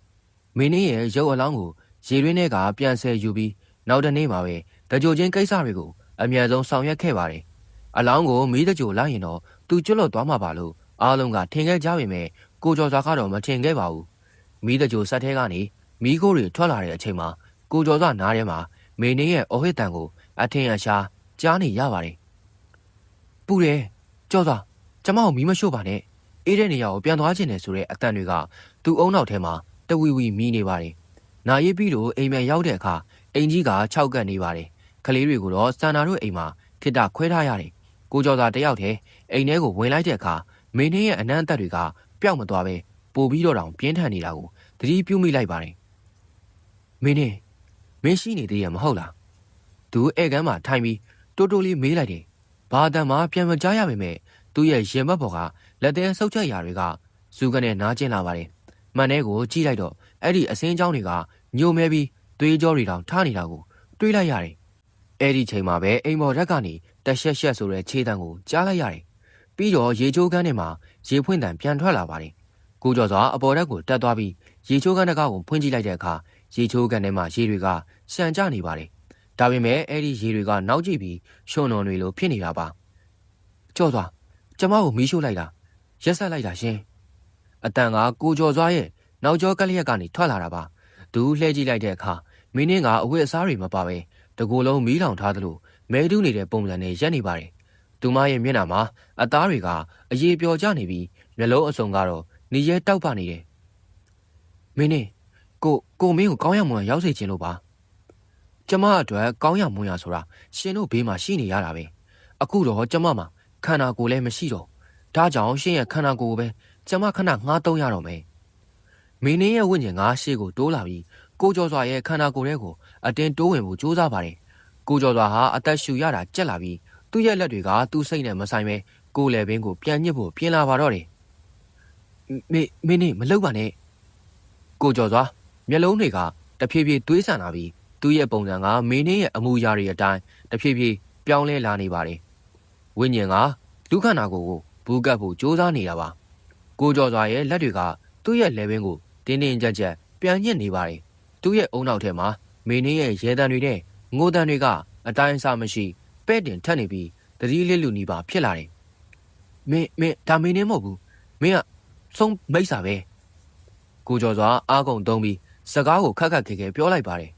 မင်းရဲ့ရုပ်အလောင်းကိုရေရင်းထဲကပြန်ဆယ်ယူပြီးနောက်တနေ့မှာပဲတကြိုချင်းကိစ္စတွေကိုအမြန်ဆုံးဆောင်ရွက်ခဲ့ပါတယ်အလောင်းကိုမီးတကြိုလိုက်ရင်တော့သူကျွတ်လွတ်သွားမှာပါလို့အားလုံးကထင်ခဲ့ကြပေမဲ့ကိုကျော်စွာကတော့မထင်ခဲ့ပါဘူးမီးတကြိုဆက်ထဲကနေမီးခိုးတွေထွက်လာတဲ့အချိန်မှာကိုကျော်စွာနားထဲမှာမင်းရဲ့အော်ဟစ်တန်ကိုအထင်အရှားကြားနေရပါတယ်ပူတယ်ကျော်စွာကျမကိုမီးမရှို့ပါနဲ့အေးတဲ့နေရာကိုပြန်သွားခြင်းနဲ့ဆိုတဲ့အတန်တွေကသူ့အုံနောက်ထဲမှာတဝီဝီမီးနေပါတယ်နာရီပြီးလို့အိမ်ပြန်ရောက်တဲ့အခါအိမ်ကြီးက6ကပ်နေပါတယ်ကလေးတွေကိုတော့စန္နာတို့အိမ်မှာခိတခွဲထားရတယ်ကိုကျော်စွာတယောက်တည်းအိမ်ထဲကိုဝင်လိုက်တဲ့အခါမင်းရဲ့အနံ့အသက်တွေကပျောက်မသွားပဲပိုပြီးတော့တောင်ပြင်းထန်နေတာကိုသတိပြုမိလိုက်ပါတယ်မင်းရှိနေသေးရမဟုတ်လားသူဧကန်းမှာထိုင်ပြီးတိုးတိုးလေးမေးလိုက်တယ်ဘာအတန်မှပြန်မကြားရပေမဲ့သူ့ရဲ့ရင်ဘတ်ပေါ်ကလက်သေးဆုပ်ချက်ရာတွေကဇူးကနေနားကျင်လာပါတယ်မှန်တဲ့ကိုကြည့်လိုက်တော့အဲ့ဒီအစင်းချောင်းတွေကညိုမဲပြီးသွေးကြောတွေတောင်ထားနေတာကိုတွေးလိုက်ရတယ်အဲ့ဒီချိန်မှာပဲအိမ်မော်ရက်ကနေတရှက်ရှက်ဆိုတဲ့ခြေတံကိုကြားလိုက်ရတယ်ပြီးတော့ရေချိုးကန်းထဲမှာရေဖွင့်တံပြန်ထွက်လာပါတယ်ကိုကျော်စွာအပေါ်ရက်ကိုတက်သွားပြီးရေချိုးကန်းတကားကိုဖွင့်ကြည့်လိုက်တဲ့အခါရေချိုးကန်းထဲမှာရေတွေကရှန်ကျနေပါတယ်ဒါပေမဲ့အဲ့ဒီရေတွေကနောက်ကျပြီးရှုံတော်တွေလိုဖြစ်နေတာပါကျော်စွာကျမကိုမီးရှို့လိုက်တာရက်ဆက်လိုက်တာရှင်အတန်ကကိုကျော်စွာရဲ့နောက်ကျောကလျက်ကနေထွက်လာတာပါသူလှည့်ကြည့်လိုက်တဲ့အခါမင်းင်းကအဝတ်အစားတွေမပါပဲတကူလုံးမီးလောင်ထားသလိုမဲတူးနေတဲ့ပုံစံနဲ့ရက်နေပါတယ်သူမရဲ့မျက်နှာမှာအသားတွေကအရေပျော်ကျနေပြီးမျက်လုံးအစုံကတော့နေရဲတောက်ပနေတယ်မင်းင်းကိုမင်းကိုကောင်းရမွန်ရောက်စေခြင်းလို့ပါကျမအတွက်ကောင်းရမွန်ရဆိုတာရှင်တို့ဘေးမှာရှိနေရတာပဲအခုတော့ကျမမှာခန္ဓာကိုယ်လည်းမရှိတော့ဒါကြောင့်ရှင်ရဲ့ခန္ဓာကိုယ်ကိုပဲကျမခဏငှားသုံးရတော့မယ်မင်းရဲ့ဝိညာဉ်ကရှေ့ကိုတိုးလာပြီးကိုကျော်စွာရဲ့ခန္ဓာကိုယ်ထဲကိုအတင်းတိုးဝင်ဖို့ကြိုးစားပါတယ်ကိုကျော်စွာဟာအသက်ရှူရတာကြက်လာပြီးသူ့ရဲ့လက်တွေကသူ့စိတ်နဲ့မဆိုင်ပဲကိုယ်လည်းပင်ကိုပြန်ညစ်ဖို့ပြင်းလာပါတော့တယ်မင်းမလှုပ်ပါနဲ့ကိုကျော်စွာမျက်လုံးတွေကတဖြည်းဖြည်းသွေးဆန်လာပြီးသူ့ရဲ့ပုံစံကမင်းရဲ့အမူအရာတွေအတိုင်းတဖြည်းဖြည်းပြောင်းလဲလာနေပါတယ်ဝိညာဉ်ကလူခန္ဓာကိုယ်ကိုဘူးကပ်ဖို့ကြိုးစားနေတာပါကိုကျော်စွာရဲ့လက်တွေကသူ့ရဲ့လက်ပင်ကိုတင်းတင်းကြပ်ကြပ်ပြန်ညစ်နေပါတယ်သူ့ရဲ့အုံနောက်ထဲမှာမင်းရဲ့ရဲတံတွေနဲ့ငိုတံတွေကအတိုင်းအဆမရှိပဲ့တင်ထက်နေပြီးတတိလေးလူနီးပါဖြစ်လာတယ်မင်းဒါမင်းနေမဟုတ်ဘူးမင်းကဆုံးမိတ်စာပဲကိုကျော်စွာအားကုန်သုံးပြီးစကားကိုခက်ခက်ခဲခဲပြောလိုက်ပါတယ်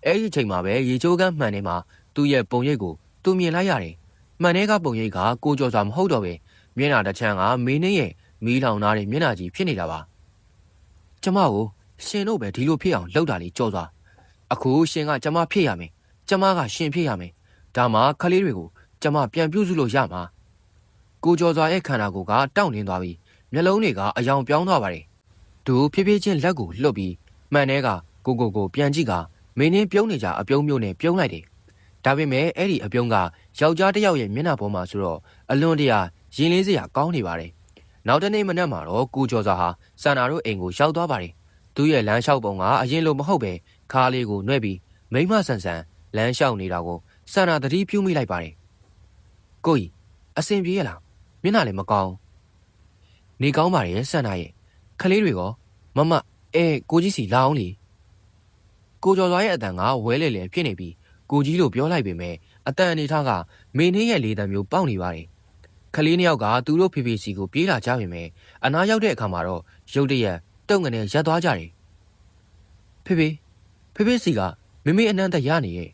အဲ့ဒီချိန်မှာပဲရေချိုးကန်းမှန်ထဲမှာသူ့ရဲ့ပုံရိပ်ကိုသူမြင်လိုက်ရတယ်မှန်ထဲကပုံရိပ်ကကိုကျော်စွာမဟုတ်တော့ပဲမျက်နှာတစ်ချမ်းကမင်းရဲ့မီးလောင်ထားတဲ့မျက်နှာကြီးဖြစ်နေတာပါကျမကိုရှင်တို့ပဲဒီလိုဖြစ်အောင်လုပ်တာလေကြော်စွာအခုရှင်ကကျမဖြစ်ရမယ်ကျမကရှင်ဖြစ်ရမယ်ဒါမှခလေးတွေကိုကျမပြန်ပြုစုလို့ရမှာကိုကျော်စွာရဲ့ခန္ဓာကိုယ်ကတောင့်တင်းသွားပြီးမျက်လုံးတွေကအယောင်ပြောင်းသွားပါတယ်သူဖြည်းဖြည်းချင်းလက်ကိုလှုပ်ပြီးမှန်ထဲကကိုပြန်ကြည့်ကမင်းင်းပြုံးနေကြအပြုံးမျိုးနဲ့ပြုံးလိုက်တယ်ဒါပေမဲ့အဲ့ဒီအပြုံးကယောက်ျားတစ်ယောက်ရဲ့မျက်နှာပေါ်မှာဆိုတော့အလွန်တရာရင်လေးစရာကောင်းနေပါတယ်နောက်တနေ့မနက်မှာတော့ကိုကျော်စွာဟာစန္နာတို့အိမ်ကိုရောက်သွားပါတယ်သူ့ရဲ့လမ်းလျှောက်ပုံကအရင်လိုမဟုတ်ပဲခါးလေးကိုနှွဲပြီးမိမဆန်ဆန်လမ်းလျှောက်နေတာကိုစန္နာသတိပြုမိလိုက်ပါတယ်ကိုကြီးအစင်ပြေရလားမျက်နှာလည်းမကောင်းနေကောင်းပါရဲ့စန္နာရဲ့ခလေးတွေကမကိုကြီးစီလာအောင်လေကိုကျော်စွာရဲ့အတန်ကဝဲလေလေဖြစ်နေပြီးကိုကြီးလို့ပြောလိုက်ပေမဲ့အတန်အနေထားကမင်းင်းရဲ့လေတံမျိုးပေါက်နေပါတယ်ခလေးနှစ်ယောက်ကသူတို့ဖေဖေစီကိုပြေးလာကြပေမဲ့အနားရောက်တဲ့အခါမှာတော့ရုတ်တရက်တုံငနဲ့ရပ်သွားကြတယ်ဖေဖေစီကမမေအနန္တရနေရဲ့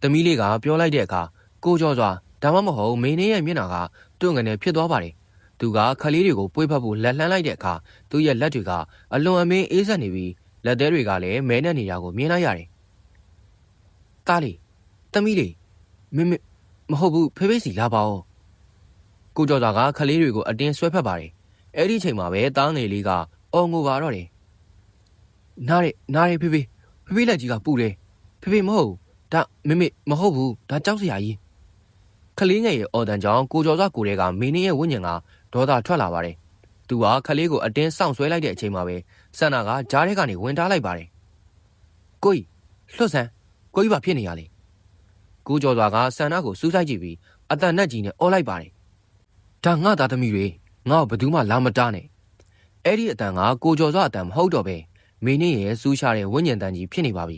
သမီးလေးကပြောလိုက်တဲ့အခါကိုကျော်စွာဒါမှမဟုတ်မင်းင်းရဲ့မျက်နှာကတုံငနဲ့ဖြစ်သွားပါတယ်သူကခလေးတွေကိုပွေးဖက်ဖို့လက်လှမ်းလိုက်တဲ့အခါသူ့ရဲ့လက်တွေကအလွန်အမင်းအေးဆက်နေပြီးလက်သေးတွေကလည်းမဲနဲ့နေတာကိုမြင်လိုက်ရတယ်သားလေးသမီးလေးမဟုတ်ဘူးဖေစီလာပါဦး ကိုကျော်စွာကခလေးတွေကိုအတင်းဆွဲဖက်ပါတယ်အဲ့ဒီချိန်မှာပဲသားငယ်လေးကအော်ငိုပါတော့တယ်နားရဖေဖေလက်ကြီးကပူတယ်ဖေမဟုတ်ဒါမေမဟုတ်ဘူးဒါကြောက်စရာကြီးခလေးငယ်ရဲ့အော်တန်ကြောင့်ကိုကျော်စွာကိုရဲကမင်းရဲ့ဝိညာဉ်ကဒေါသထွက်လာပါတယ်သူကခလေးကိုအတင်းစောင့်ဆွဲလိုက်တဲ့အချိန်မှာပဲဆန္ဒကဂျားထဲကနေဝင်ထားလိုက်ပါတယ်ကိုကြီးလွတ်ဆန်းကိုကြီးဘာဖြစ်နေရလဲကိုကျော်စွာကဆန္ဒကိုစူးစိုက်ကြည့်ပြီးအတန်နဲ့ကြီးနဲ့အော်လိုက်ပါတယ်ဒါငါသားသမီးတွေငါ့ကိုဘယ်သူမှလာမတားနဲ့အဲ့ဒီအတန်ကကိုကျော်စွာအတန်မဟုတ်တော့ပဲမင်းရဲ့စူးရှာတဲ့ဝိညာဉ်တန်ကြီးဖြစ်နေပါပြီ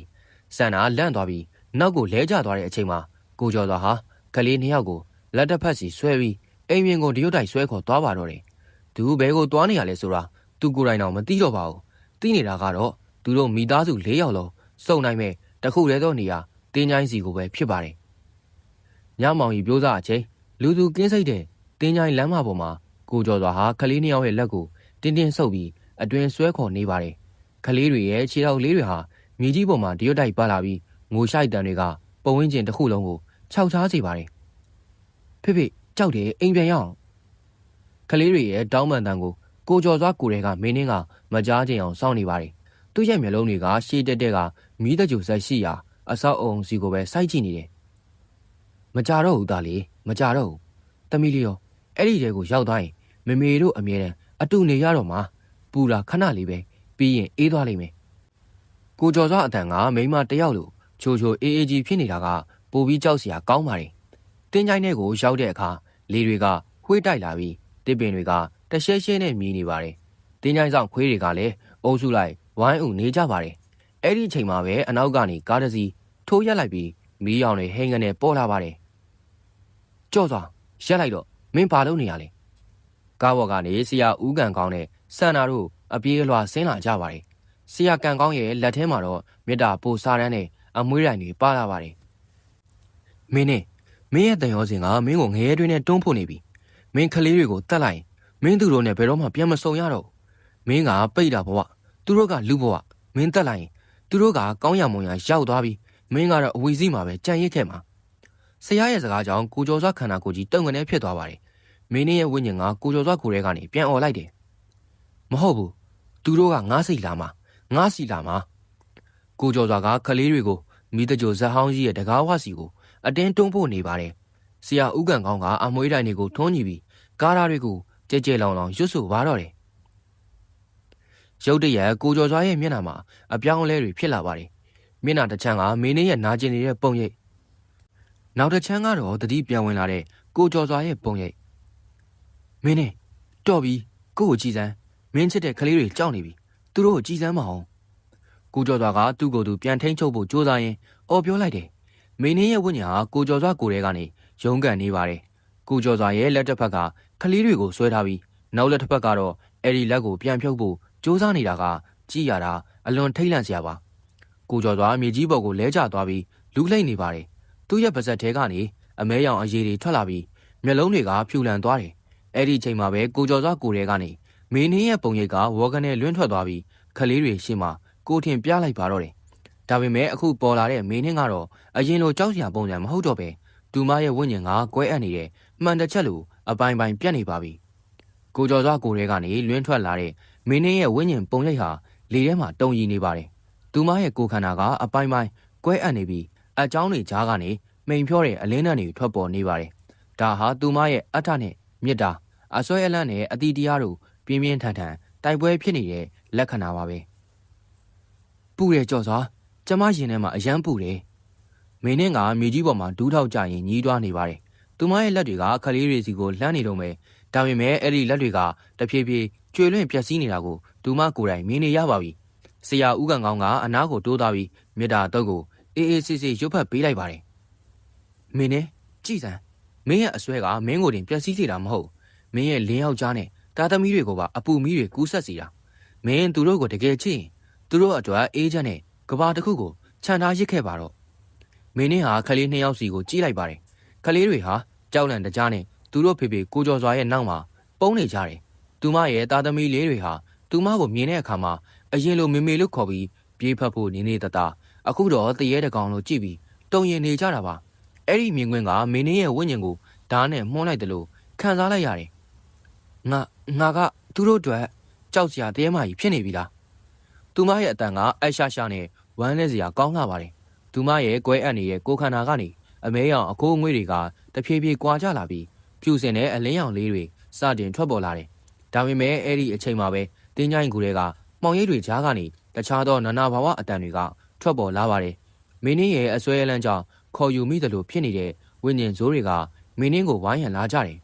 ဆန္ဒလန့်သွားပြီးနောက်ကိုလဲကျသွားတဲ့အချိန်မှာကိုကျော်စွာဟာကလေးနှစ်ယောက်ကိုလက်တစ်ဖက်စီဆွဲပြီးအိမ်ရင်ကိုတရုတ်တိုက်ဆွဲခေါ်သွားပါတော့တယ်သူဘဲကိုသွားနေရလဲဆိုတာသူကိုယ်တိုင်တော့မသိတော့ပါဘူးသိနေတာကတော့သူတို့မိသားစု၄ယောက်လုံးစုံနိုင်မဲ့တခုတည်းသောနေရာတင်းချိုင်းစီကိုပဲဖြစ်ပါတယ်ညမောင်ကြီးပြိုးစားအချိန်လူသူကင်းစိတ်တဲ့တင်းချိုင်းလမ်းမပေါ်မှာကိုကျော်စွာဟာကလေးနှစ်ယောက်ရဲ့လက်ကိုတင်းဆုပ်ပြီးအတွင်ဆွဲခေါ်နေပါတယ်ကလေးတွေရဲ့ခြေထောက်လေးတွေဟာမြေကြီးပေါ်မှာတရွတ်တိုက်ပါလာပြီးငိုရှိုက်တန်တွေကပုံဝင်းကျင်တစ်ခုလုံးကိုခြောက်ချားစေပါတယ်ဖေကြောက်တယ်အိမ်ပြန်ရအောင်ကလေးတွေရဲ့တောင်းပန်တန်ကိုကျော်စွာကိုရဲကမင်းင်းကမကြားချင်အောင်စောင့်နေပါတယ်သူ့ရဲ့မျက်လုံးတွေကရှေးတက်ကမီးတကြိုဆက်ရှိရာအဆောက်အုံစီကိုပဲစိုက်ကြည့်နေတယ်မကြတော့ဘူးသားလေးမကြတော့ဘူးတမီးလေးရောအဲ့ဒီတဲကိုရောက်သွားရင်မေတို့အမြဲတမ်းအတူနေရတော့မှာပူတာခဏလေးပဲပြီးရင်အေးသွားလိမ့်မယ်ကိုကျော်စွာအတန်ကမိန်းမတယောက်လိုချိုအေးကြီးဖြစ်နေတာကပိုပြီးကြောက်စရာကောင်းပါတယ်တင်းချိုင်းထဲကိုရောက်တဲ့အခါလေတွေကခွေးတိုက်လာပြီးတစ်ပင်တွေကတရှဲရှဲနဲ့မြည်နေပါတယ်တင်းချိုင်းဆောင်ခွေးတွေကလည်းအုပ်စုလိုက်ဝိုင်းဥနေကြပါတယ်အဲ့ဒီအချိန်မှာပဲအနောက်ကနေကားတစ်စီးထိုးရက်လိုက်ပြီးမီးရောင်တွေဟိန်းကနေပေါ်လာပါတယ်ကြော့စွာရက်လိုက်တော့မင်းဘာလုပ်နေရလဲကားပေါ်ကနေဆရာဦးကန်ကောင်းနဲ့စန္နာတို့အပြေးအလွှာဆင်းလာကြပါတယ်ဆရာကန်ကောင်းရဲ့လက်ထဲမှာတော့မေတ္တာပိုစားတန်းနဲ့အမွှေးတိုင်တွေပါလာပါတယ်မင်းရဲ့တန်ရောစင်ကမင်းကိုငရဲတွင်းနဲ့တွန်းဖို့နေပြီမင်းကလေးတွေကိုတတ်လိုက်မင်းသူတို့နဲ့ဘယ်တော့မှပြန်မဆုံရတော့မင်းကပိတ်တာဘဝသူတို့ကလူဘဝမင်းတက်လိုက်ရင်သူတို့ကကောင်းရမွန်ရရောက်သွားပြီးမင်းကတော့အဝီစီးမှာပဲကြံရစ်ခဲ့မှာဆရာရဲ့စကားကြောင့်ကိုကျော်စွာခန္ဓာကိုယ်ကြီးတုံကနေဖြစ်သွားပါတယ်မင်းရဲ့ဝိညာဉ်ကကိုကျော်စွာကိုယ်ထဲကနေပြန်អော်လိုက်တယ်မဟုတ်ဘူးသူတို့ကငါးစီလာမှာကိုကျော်စွာကကလေးတွေကိုမိတကြိုဇက်ဟောင်းကြီးရဲ့တကားဝစီကိုအတင်းတွန်းဖို့နေပါတယ်ဆရာဦးကန်ကောင်းကအမွှေးတိုင်တွေကိုထွန်းကြည့်ပြီးကားဓာတ်တွေကိုကြဲလောင်ရွတ်ဆိုပါတော့တယ်ရုတ်တရက်ကိုကျော်စွာရဲ့မျက်နှာမှာအပြောင်းအလဲတွေဖြစ်လာပါတယ်မျက်နှာတစ်ချမ်းကမင်းရဲ့နာကျင်နေတဲ့ပုံရိပ်နောက်တစ်ချမ်းကတော့တတိပြန်ဝင်လာတဲ့ကိုကျော်စွာရဲ့ပုံရိပ်မင်းနဲ့တော်ပြီကိုကိုကြည်စမ်းမင်းချစ်တဲ့ကလေးတွေကြောက်နေပြီသူတို့ကိုကြည်စမ်းမအောင်ကိုကျော်စွာကသူ့ကိုယ်သူပြန်ထိန်ချုပ်ဖို့ကြိုးစားရင်အော်ပြောလိုက်တယ်မင်းရဲ့ဝိညာဉ်ဟာကိုကျော်စွာကိုယ်ထဲကနေရုန်းကန်နေပါတယ်ကိုကျော်စွာရဲ့လက်တစ်ဖက်ကကလေးတွေကိုဆွဲထားပြီးနောက်လက်တစ်ဖက်ကတော့အဲ့ဒီလက်ကိုပြန်ဖြုတ်ဖို့ကြိုးစားနေတာကကြည်ရတာအလွန်ထိတ်လန့်စရာပါကိုကျော်စွာမြေကြီးပေါ်ကိုလဲကျသွားပြီးလူလှိမ့်နေပါတယ်သူ့ရဲ့ပါဇက်ထဲကနေအမဲရောင်အရည်တွေထွက်လာပြီးမျက်လုံးတွေကဖြူလန့်သွားတယ်အဲ့ဒီအချိန်မှာပဲကိုကျော်စွာကိုယ်ထဲကနေမင်းရဲ့ပုံရိပ်ကဝေါ်ကနေလွင့်ထွက်သွားပြီးကလေးတွေရှေ့မှာကိုထင်ပြလိုက်ပါတော့တယ်ဒါပေမဲ့အခုပေါ်လာတဲ့မင်းကတော့အရင်လိုကြောက်စရာပုံစံမဟုတ်တော့ပဲသူမရဲ့ဝိညာဉ်ကကွဲအပ်နေတဲ့မှန်တစ်ချက်လိုအပိုင်းပိုင်းပြတ်နေပါပြီကိုကျော်စွာကိုယ်ထဲကနေလွင့်ထွက်လာတဲ့မင်းရဲ့ဝိညာဉ်ပုံရိပ်ဟာလေထဲမှာတုံရီနေပါတယ်သူမရဲ့ကိုယ်ခန္ဓာကအပိုင်းပိုင်းကွဲအပ်နေပြီးအကြောင်းတွေကြားကနေမိန်ဖြောတဲ့အလင်းနှံတွေထွက်ပေါ်နေပါတယ်ဒါဟာသူမရဲ့အထနဲ့မေတ္တာအစွဲအလန့်နဲ့အတီတရားတို့ပြင်းပြင်းထန်ထန်တိုက်ပွဲဖြစ်နေတဲ့လက္ခဏာပါပဲပူတယ်ကြော်စွာကျမရင်ထဲမှာအယမ်းပူတယ်မင်းနဲ့ကမြေကြီးပေါ်မှာဒူးထောက်ကြရင်ညီးတွားနေပါတယ်သူမရဲ့လက်တွေကခလေးတွေစီကိုလှမ်းနေတော့မယ်ဒါပေမဲ့အဲ့ဒီလက်တွေကတဖြည်းဖြည်းကျွေလွင့်ပျက်စီးနေတာကိုသူမကိုယ်တိုင်မြင်နေရပါပြီဆရာဦးကန်ကောင်းကအနားကိုတိုးသွားပြီးမေတ္တာတော့ကိုအေးအေးဆေးဆေးရွတ်ဖတ်ပေးလိုက်ပါတယ်မင်းနဲ့ကြည်စမ်းမင်းရဲ့အစွဲကမင်းကိုတင်ပျက်စီးစေတာမဟုတ်မင်းရဲ့လင်းယောက်ျားနဲ့တာသမီးတွေကိုပါအပူမီးတွေကူးဆက်စေတာမင်းသူတို့ကိုတကယ်ချစ်ရင်သူတို့အတွက်အေးချမ်းနဲ့ကဘာတစ်ခုကိုခြံထားရစ်ခဲ့ပါတော့မင်းနဲ့ဟာကလေးနှစ်ယောက်စီကိုကြည့်လိုက်ပါတယ်ကလေးတွေဟာကြောက်လန့်တကြားနဲ့သူတို့ဖေဖေကိုကျော်စွာရဲ့နောက်မှာပုန်းနေကြတယ်သူမရဲ့တာသမီလေးတွေဟာသူမကိုမြင်တဲ့အခါမှာအရင်လိုမေလို့ခေါ်ပြီးပြေးဖက်ဖို့နေတတအခုတော့တရေတကောင်လိုကြည့်ပြီးတုံရင်နေကြတာပါအဲ့ဒီမြင်ကွင်းကမင်းရဲ့ဝိညာဉ်ကိုဓာတ်နဲ့မှုန်းလိုက်တယ်လို့က ခံစားလိုက်ရတယ်ငါကသူတို့အတွက်ကြောက်စရာတရားမှကြီးဖြစ်နေပြီလားသူမရဲ့အတန်ကအရှာရှာနဲ့ဝမ်းနေစရာကောင်းလာပါတယ်သူမရဲ့ကွဲအပ်နေတဲ့ကိုခန္ဓာကနေအမဲရောင်အကိုးအငွေ့တွေကတဖြည်းဖြည်းကွာကျလာပြီးဖြူစင်တဲ့အလင်းရောင်လေးတွေစတင်ထွက်ပေါ်လာတယ်ဒါပေမဲ့အဲ့ဒီအချိန်မှာပဲတင်းကြိုင်ကူတွေကမှောင်ရိပ်တွေကြားကနေတခြားသောနာနာဘာဝအတန်တွေကထွက်ပေါ်လာပါတယ်မင်းင်းရဲ့အစွဲအလန်းကြောင့်ခေါ်ယူမိတယ်လို့ဖြစ်နေတဲ့ဝိညာဉ်ဇိုးတွေကမင်းင်းကိုဝိုင်းရံလာကြတယ်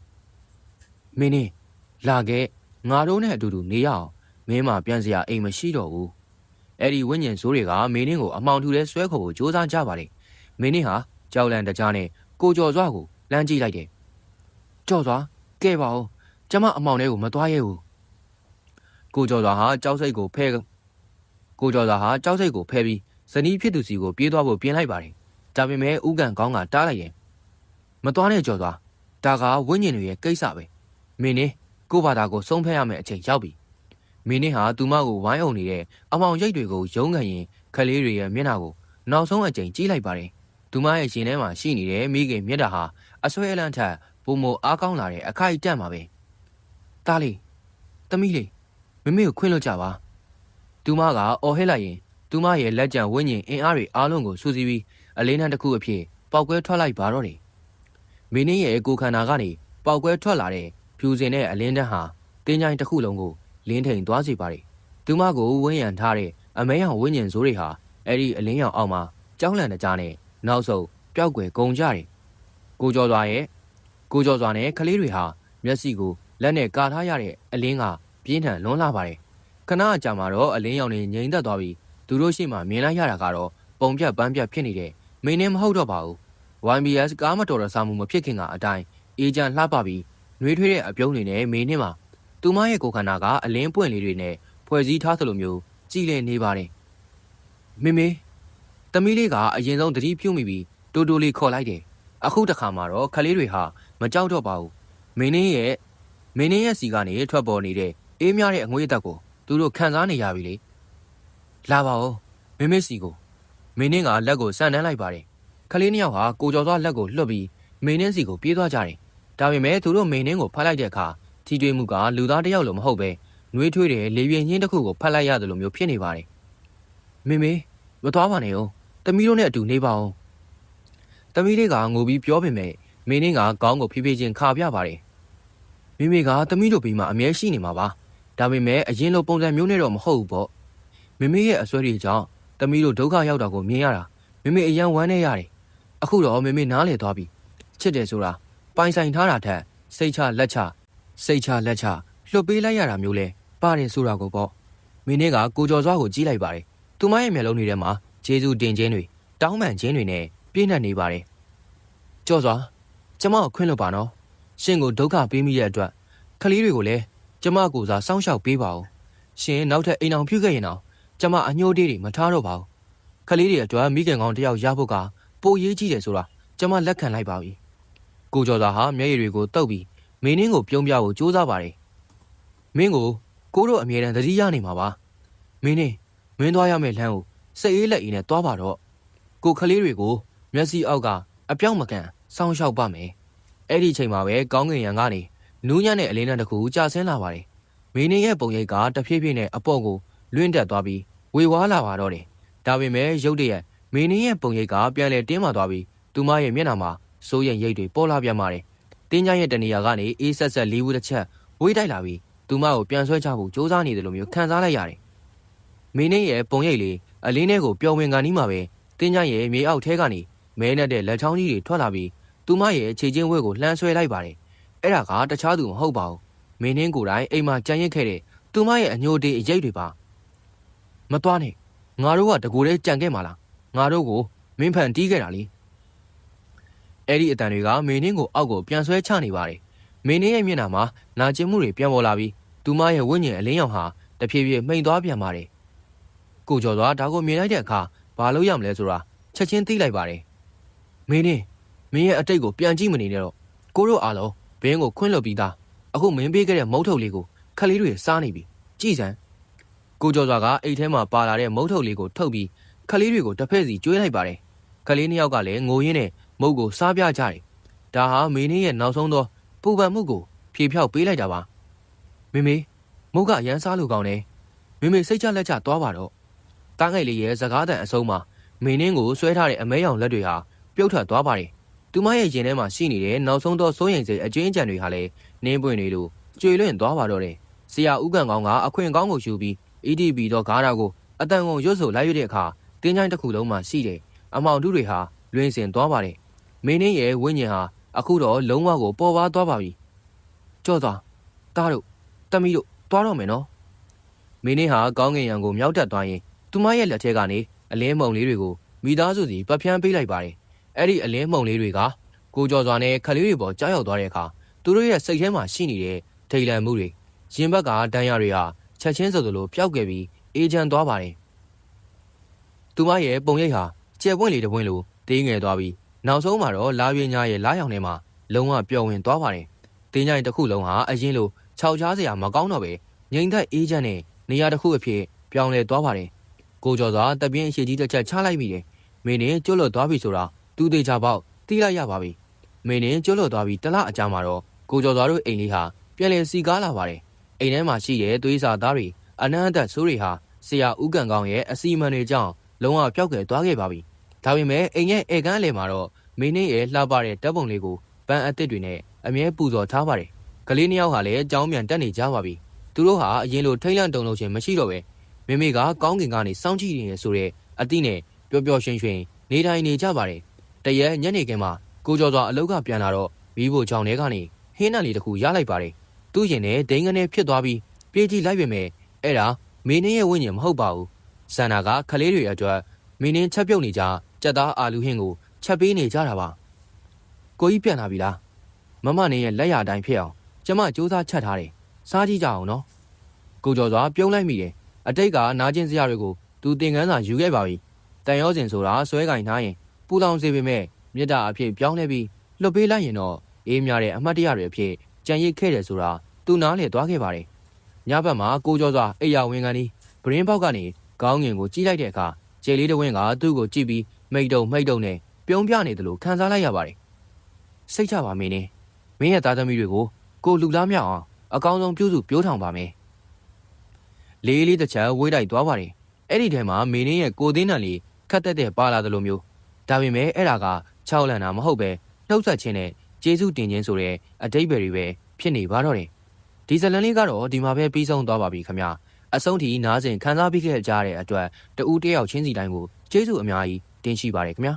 မင်းင်းလာခဲ့ငါတို့နဲ့အတူတူနေရအောင်မင်းမပြန်စရာအိမ်မရှိတော့ဘူးအဲ့ဒီဝိညာဉ်ဇိုးတွေကမင်းင်းကိုအမှောင်ထူတဲ့ဆွဲခေါ်ဖို့ကြိုးစားကြပါတယ်မင်းင်းဟာကြောက်လန့်တကြားနဲ့ကိုကျော်စွာကိုလှမ်းကြည့်လိုက်တယ်ကျော်စွာကဲပါဦးကျမအမှောင်ထဲကိုမသွားရဲဘူးကိုကျော်စွာဟာကြောက်စိတ်ကိုဖဲပြီးဇနီးဖြစ်သူစီကိုပြေးသွားဖို့ပြင်လိုက်ပါတယ်ဒါပေမဲ့ဥကန်ကောင်းကတားလိုက်ရင်မသွားနဲ့ကျော်စွာဒါကဝိညာဉ်တွေရဲ့ကိစ္စပဲမင်းင်းကိုဘာသာကိုဆုံးဖြတ်ရမယ့်အချိန်ရောက်ပြီမင်းင်းဟာသူမကိုဝိုင်းအောင်နေတဲ့အမှောင်ရိပ်တွေကိုယုံခံရင်ခလေးတွေရဲ့မျက်နှာကိုနောက်ဆုံးအကြိမ်ကြည့်လိုက်ပါတယ်သူမရဲ့ရင်ထဲမှာရှိနေတဲ့မိခင်မြတ်တာဟာအဆွဲအလန့်ထက်ပုံမအားကောင်းလာတဲ့အခိုက်အတန့်ပါပဲတားလေးသမီးလေးမမေကိုခွင့်လွှတ်ကြပါသူမကအော်ဟစ်လိုက်ရင်သူမရဲ့လက်ကျန်ဝိညာဉ်အင်အားတွေအားလုံးကိုစူးစီးပြီးအလေးနှံတစ်ခုအဖြစ်ပေါက်ကွဲထွက်လိုက်ပါတော့တယ်မင်းင်းရဲ့ကိုခန္ဓာကနေပေါက်ကွဲထွက်လာတဲ့ဖြူစင်တဲ့အလင်းတန်းဟာတင်းကြိုင်တစ်ခုလုံးကိုလင်းထိန်သွားစေပါတယ်သူမကိုဝန်းရံထားတဲ့အမဲရောင်ဝိညာဉ်ဇိုးတွေဟာအဲ့ဒီအလင်းရောင်အောက်မှာကြောက်လန့်တကြားနဲ့နောက်ဆုံးပျောက်ကွယ်ကုန်ကြတယ်ကိုကျော်စွာနဲ့ကလေးတွေဟာမျက်စိကိုလက်နဲ့ကာထားရတဲ့အလင်းကပြင်းထန်လွန်းလာပါတယ်ခဏအကြာမှာတော့အလင်းရောင်တွေငြိမ်သက်သွားပြီးသူတို့ရှေ့မှာမြင်လိုက်ရတာကတော့ပုံပြတ်ပန်းပြတ်ဖြစ်နေတဲ့မင်းနဲ့မဟုတ်တော့ပါဘူး YBS ကားမတော်တဆမှုမဖြစ်ခင်ကအတိုင်းအေးချမ်းလှပပြီးနှွေးထွေးတဲ့အပြုံးတွေနဲ့မင်းနဲ့မှာသူမရဲ့ကိုယ်ခန္ဓာကအလင်းပွင့်လေးတွေနဲ့ဖွဲ့စည်းထားသလိုမျိုးကြည်လည်နေပါတယ်မေမေသမီးလေးကအရင်ဆုံးသတိပြုမိပြီးတိုးတိုးလေးခေါ်လိုက်တယ်အခုတခါမှာတော့ခလေးတွေဟာမကြောက်တော့ပါဘူးမင်းင်းရဲ့စီကနေထွက်ပေါ်နေတဲ့အေးမြတဲ့အငွေ့အသက်ကိုသူတို့ခံစားနေရပြီလေလာပါဦးမမေစီကိုမင်းင်းကလက်ကိုဆန့်နှမ်းလိုက်ပါတယ်ခလေးနှစ်ယောက်ဟာကိုကျော်စွာလက်ကိုလွှတ်ပြီးမင်းင်းစီကိုပြေးသွားကြတယ်ဒါပေမဲ့သူတို့မင်းင်းကိုဖတ်လိုက်တဲ့အခါထီထွေးမှုကလူသားတစ်ယောက်လိုမဟုတ်ပဲနှွေးထွေးတဲ့လေပြင်းချင်းတစ်ခုကိုဖတ်လိုက်ရတယ်လို့မျိုးဖြစ်နေပါတယ်မေမေမသွားပါနဲ့ဦးသမီးတို့နဲ့အတူနေပါဦးသမီးလေးကငိုပြီးပြောပေမဲ့မင်းင်းကခေါင်းကိုဖြည်းဖြည်းချင်းခါပြပါတယ်မိမိကသမီးတို့ပြီးမှအမြဲရှိနေမှာပါဒါပေမဲ့အရင်လိုပုံစံမျိုးနဲ့တော့မဟုတ်ဘူးပေါ့မိမိရဲ့အစွဲတွေကြောင့်သမီးတို့ဒုက္ခရောက်တာကိုမြင်ရတာမိမိအယံဝမ်းနေရတယ်အခုတော့မိမိနားလေသွားပြီချစ်တယ်ဆိုတာပိုင်ဆိုင်ထားတာထက်စိတ်ချလက်ချလွတ်ပေးလိုက်ရတာမျိုးလဲပါတယ်ဆိုတာကိုပေါ့မင်းကကိုကျော်စွားကိုကြီးလိုက်ပါတယ်သူမရဲ့မျက်လုံးတွေထဲမှာဂျေဇူးတင်ခြင်းတွေတောင်းပန်ခြင်းတွေနဲ့ပြည့်နှက်နေပါတယ်ကျော်စွားကျမကိုခွင့်လွှတ်ပါနော်ရှင်ကိုဒုက္ခပေးမိတဲ့အတွက်ခလေးတွေကိုလည်းကျမကိုစားစောင့်ရှောက်ပေးပါဦးရှင်နောက်ထပ်အိမ်အောင်ပြုခဲ့ရင်တော့ကျမအညှိုးတေးတွေမထားတော့ပါဘူးခလေးတွေအတွက်မိခင်ကောင်းတယောက်ရဖို့ကပိုရေးကြီးတယ်ဆိုတာကျမလက်ခံလိုက်ပါပြီကိုကျော်စွားဟာမျက်ရည်တွေကိုတုပ်ပြီးမင်းင်းကိုပြုံးပြဖို့ကြိုးစားပါတယ်မင်းကိုတို့အမြဲတမ်းသတိရနေမှာပါမင်းသွားရမယ့်လမ်းကိုစိတ်အေးလက်အေးနဲ့သွားပါတော့ကိုခလေးတွေကိုမျက်စိအောက်ကအပြောင်းမကန်စောင့်ရှောက်ပါမယ်အဲ့ဒီချိန်မှာပဲကောင်းကင်ရံကနေနူးညံ့တဲ့အလင်းတစ်ခုကျဆင်းလာပါတယ်မင်းရဲ့ပုံရိပ်ကတဖြည်းဖြည်းနဲ့အပေါ်ကိုလွင့်တက်သွားပြီးဝေဝါးလာပါတော့တယ်ဒါပေမဲ့ရုတ်တရက်မင်းရဲ့ပုံရိပ်ကပြန်လဲတင်းမာသွားပြီးသူမရဲ့မျက်နှာမှာစိုးရိမ်ရိပ်တွေပေါ်လာပြန်ပါတယ်တင်းကြရဲ့တနေရာကနေအေးဆက်ဆက်လေးဝူးတစ်ချက်ဝေးတိုက်လာပြီးသူမကိုပြန်ဆွဲချဖို့ကြိုးစားနေတယ်လို့မျိုးခံစားလိုက်ရတယ်မင်းရဲ့ပုံရိပ်လေးအလင်းထဲကိုပျော်ဝင်ကန်နီးမှာပဲတင်းကြရဲ့မြေအောက်ထဲကနေမဲနဲ့တဲ့လက်ချောင်းကြီးတွေထွက်လာပြီးသူမရဲ့ခြေချင်းဝဲကိုလှမ်းဆွဲလိုက်ပါတယ်အဲ့ဒါကတခြားသူမဟုတ်ပါဘူးမင်းင်းကိုယ်တိုင်အိမ်မှာကြံရစ်ခဲ့တဲ့သူမရဲ့အညိုတေးအရိပ်တွေပါမသွားနဲ့ငါတို့ကတကူတည်းကြံခဲ့မှာလားငါတို့ကိုမင်းဖန်တီးခဲ့တာလေအဲ့ဒီအတန်တွေကမင်းင်းကိုအောက်ကိုပြန်ဆွဲချနေပါတယ်မင်းင်းရဲ့မျက်နှာမှာနာကျင်မှုတွေပြန်ပေါ်လာပြီးသူမရဲ့ဝိညာဉ်အလင်းရောင်ဟာတဖြည်းဖြည်းမှိန်သွားပြန်ပါတယ်ကိုကျော်စွာဒါကိုမြင်လိုက်တဲ့အခါဘာလို့ရမလဲဆိုတာချက်ချင်းသိလိုက်ပါတယ်မင်းရဲ့အတိတ်ကိုပြန်ကြည့်မနေနဲ့တော့ကိုတို့အားလုံးဘင်းကိုခွင့်လွှတ်ပြီးသားအခုမင်းပေးခဲ့တဲ့မုတ်ထုတ်လေးကိုခလေးတွေစားနေပြီကြည်စမ်းကိုကျော်စွာကအိတ်ထဲမှာပါလာတဲ့မုတ်ထုတ်လေးကိုထုတ်ပြီးခလေးတွေကိုတစ်ဖက်စီကျွေးလိုက်ပါတယ်ခလေးနှစ်ယောက်ကလည်းငိုရင်းနဲ့မုတ်ကိုစားပြကြတယ်ဒါဟာမင်းရဲ့နောက်ဆုံးသောပူ ပူပန်မှုကိုဖြေဖြောက်ပေးလိုက်တာပါမေမေမုတ်ကအရန်စားလို့ကောင်းတယ်မေမေစိတ်ချလက်ချသွားပါတော့တားငယ်လေးရဲ့စကားတန်အဆုံးမှာမင်းင်းကိုဆွဲထားတဲ့အမဲရောင်လက်တွေဟာပြုတ်ထွက်သွားပါတယ်သူမရဲ့ရင်ထဲမှာရှိနေတဲ့နောက်ဆုံးသောစိုးရိမ်စိတ်အကျဉ်းချံတွေဟာလည်းနင်းပွင့်တွေလိုကျွေလွင့်သွားပါတော့တယ်ဆရာဦးကန်ကောင်းကအခွင့်ကောင်းကိုယူပြီး EDB တော့ဂါရာကိုအတန်ကုန်ရွတ်ဆိုလိုက်ရတဲ့အခါတင်းချိုင်းတစ်ခုလုံးမှာရှိတယ်အမောင်တူတွေဟာလွင်စင်သွားပါတယ်မင်းင်းရဲ့ဝိညာဉ်ဟာအခုတော့လုံးဝကိုပေါ်ပါသွားပါပြီကြော့သွားတားတို့တမီတို့သွားတော့မယ်နော်မင်းင်းဟာကောင်းကင်ရံကိုမြောက်တက်သွားရင်သူမရဲ့လက်ထဲကနေအလင်းမုံလေးတွေကိုမိသားစုစီပတ်ဖြန်းပေးလိုက်ပါတယ်အဲ့ဒီအလင်းမုံလေးတွေကကိုကျော်စွာနဲ့ခလေးတွေပေါ်ကြားရောက်သွားတဲ့အခါသူတို့ရဲ့စိတ်ထဲမှာရှိနေတဲ့ထိတ်လန့်မှုတွေရင်ဘက်ကတန်းရတွေဟာချက်ချင်းဆိုသလိုပျောက်ခဲ့ပြီးအေးချမ်းသွားပါတယ်သူမရဲ့ပုံရိပ်ဟာကျယ်ပွင့်လေးတစ်ပွင့်လိုတင်းငယ်သွားပြီးနောက်ဆုံးမှာတော့လာရွေးညာရဲ့လားရောင်ထဲမှာလုံးဝပျော်ဝင်သွားပါတယ်တင်းကြိုင်တစ်ခုလုံးဟာအရင်လိုခြောက်ချားစရာမကောင်းတော့ပဲငြိမ်သက်အေးချမ်းတဲ့နေရာတစ်ခုအဖြစ်ပြောင်းလဲသွားပါတယ်ကိုကျော်စွာတပြင်းအရှိကြီးတစ်ချက်ချလိုက်မိတယ်မင်းနဲ့ကျွတ်လွတ်သွားပြီဆိုတာသူသေးချာပေါက်တီးလိုက်ရပါပြီမင်းနဲ့ကျွတ်လွတ်သွားပြီးတလအကြာမှာတော့ကိုကျော်စွာတို့အိမ်လေးဟာပြန်လည်စီကားလာပါတယ်အိမ်ထဲမှာရှိတဲ့သွေးစာသားတွေအနံ့အသက်ဆိုးတွေဟာဆရာဦးကန်ကောင်းရဲ့အစီအမံတွေကြောင့်လုံးဝပျောက်ကွယ်သွားခဲ့ပါပြီဒါပေမဲ့အိမ်ရဲ့ဧကန်းအလယ်မှာတော့မင်းနဲ့ရဲ့လှပတဲ့တပ်ပုံလေးကိုပန်းအသစ်တွေနဲ့အမြဲပူဇော်ထားပါတယ်ကလေးနှစ်ယောက်ဟာလည်းအကြောင်းပြန်တက်နေကြပါပြီသူတို့ဟာအရင်လိုထိတ်လန့်တုန်လှုပ်ခြင်းမရှိတော့ပဲမိမိကကောင်းကင်ကနေစောင့်ကြည့်နေရဆိုတဲ့အသည့်နဲ့ပျော်ပျော်ရွှင်ရွှင်နေထိုင်နေကြပါတယ်တရက်ညနေခင်းမှာကိုကျော်စွာအလုတ်ကပြန်လာတော့မီးဖို့ချောင်းထဲကနေဟင်းနံလေးတစ်ခုရလိုက်ပါတယ်သူ့ရင်နဲ့ဒိန်းကနေဖြစ်သွားပြီးပြေးကြည့်လိုက်ပေမဲ့အဲ့ဒါမင်းရဲ့ဝိညာဉ်မဟုတ်ပါဘူးဆန္ဒကခလေးတွေအတွက်မင်းချက်ပြုတ်နေကြကြက်သားအာလူဟင်းကိုချက်ပေးနေကြတာပါကိုကြီးပြန်လာပြီလားမမနေရဲ့လက်ရတိုင်းဖြစ်အောင်ကျမစူးစမ်းချက်ထားတယ်စားကြည့်ကြအောင်နော်ကိုကျော်စွာပြုံးလိုက်မိတယ်အတိတ်ကနာကျင်စရာတွေကိုသူသင်ခန်းစာယူခဲ့ပါပြီတန်ရောစင်ဆိုတာဆွဲကင်ထားရင်ပူလောင်စေပေမဲ့မြစ်တာအဖြစ်ပြောင်းလဲပြီးလွတ်ပေးလိုက်ရင်တော့အေးမြတဲ့အမှတ်တရတွေအဖြစ်ကြံရစ်ခဲ့တယ်ဆိုတာသူနားလေသွားခဲ့ပါတယ်ညဘက်မှာကိုကျော်စွာအိယာဝင်ကန်ဒီဗရင်းပေါက်ကနေကောင်းငင်ကိုကြီးလိုက်တဲ့အခါကျေလေးတဝင်းကသူ့ကိုကြည့်ပြီးမိတ်တုံနဲ့ပြုံးပြနေတယ်လို့ခံစားလိုက်ရပါတယ်စိတ်ချပါမင်းမင်းရဲ့သားသမီးတွေကိုကိုလူလားမြောက်အောင်အကောင်းဆုံးပြုစုပြောထောင်ပါမယ်လေးလေးတစ်ချက်ဝေးတိုက်သွားပါတယ်အဲ့ဒီထဲမှာမင်းရဲ့ကိုသိန်းတန်လေးခတ်တက်တဲ့ပါလာတယ်လို့မျိုးဒါပေမဲ့အဲ့ဒါက6လန်တာမဟုတ်ပဲနှုတ်ဆက်ခြင်းနဲ့ကျေးဇူးတင်ခြင်းဆိုတဲ့အတိတ်ပဲတွေပဲဖြစ်နေပါတော့တယ်ဒီဇလန်လေးကတော့ဒီမှာပဲပြီးဆုံးသွားပါပြီခင်ဗျာအဆုံးထိနားစဉ်ခန်းစားပြီးခဲ့ကြတဲ့အတွက်တဦးတယောက်ချင်းစီတိုင်းကိုကျေးဇူးအများကြီးတင်ရှိပါတယ်ခင်ဗျာ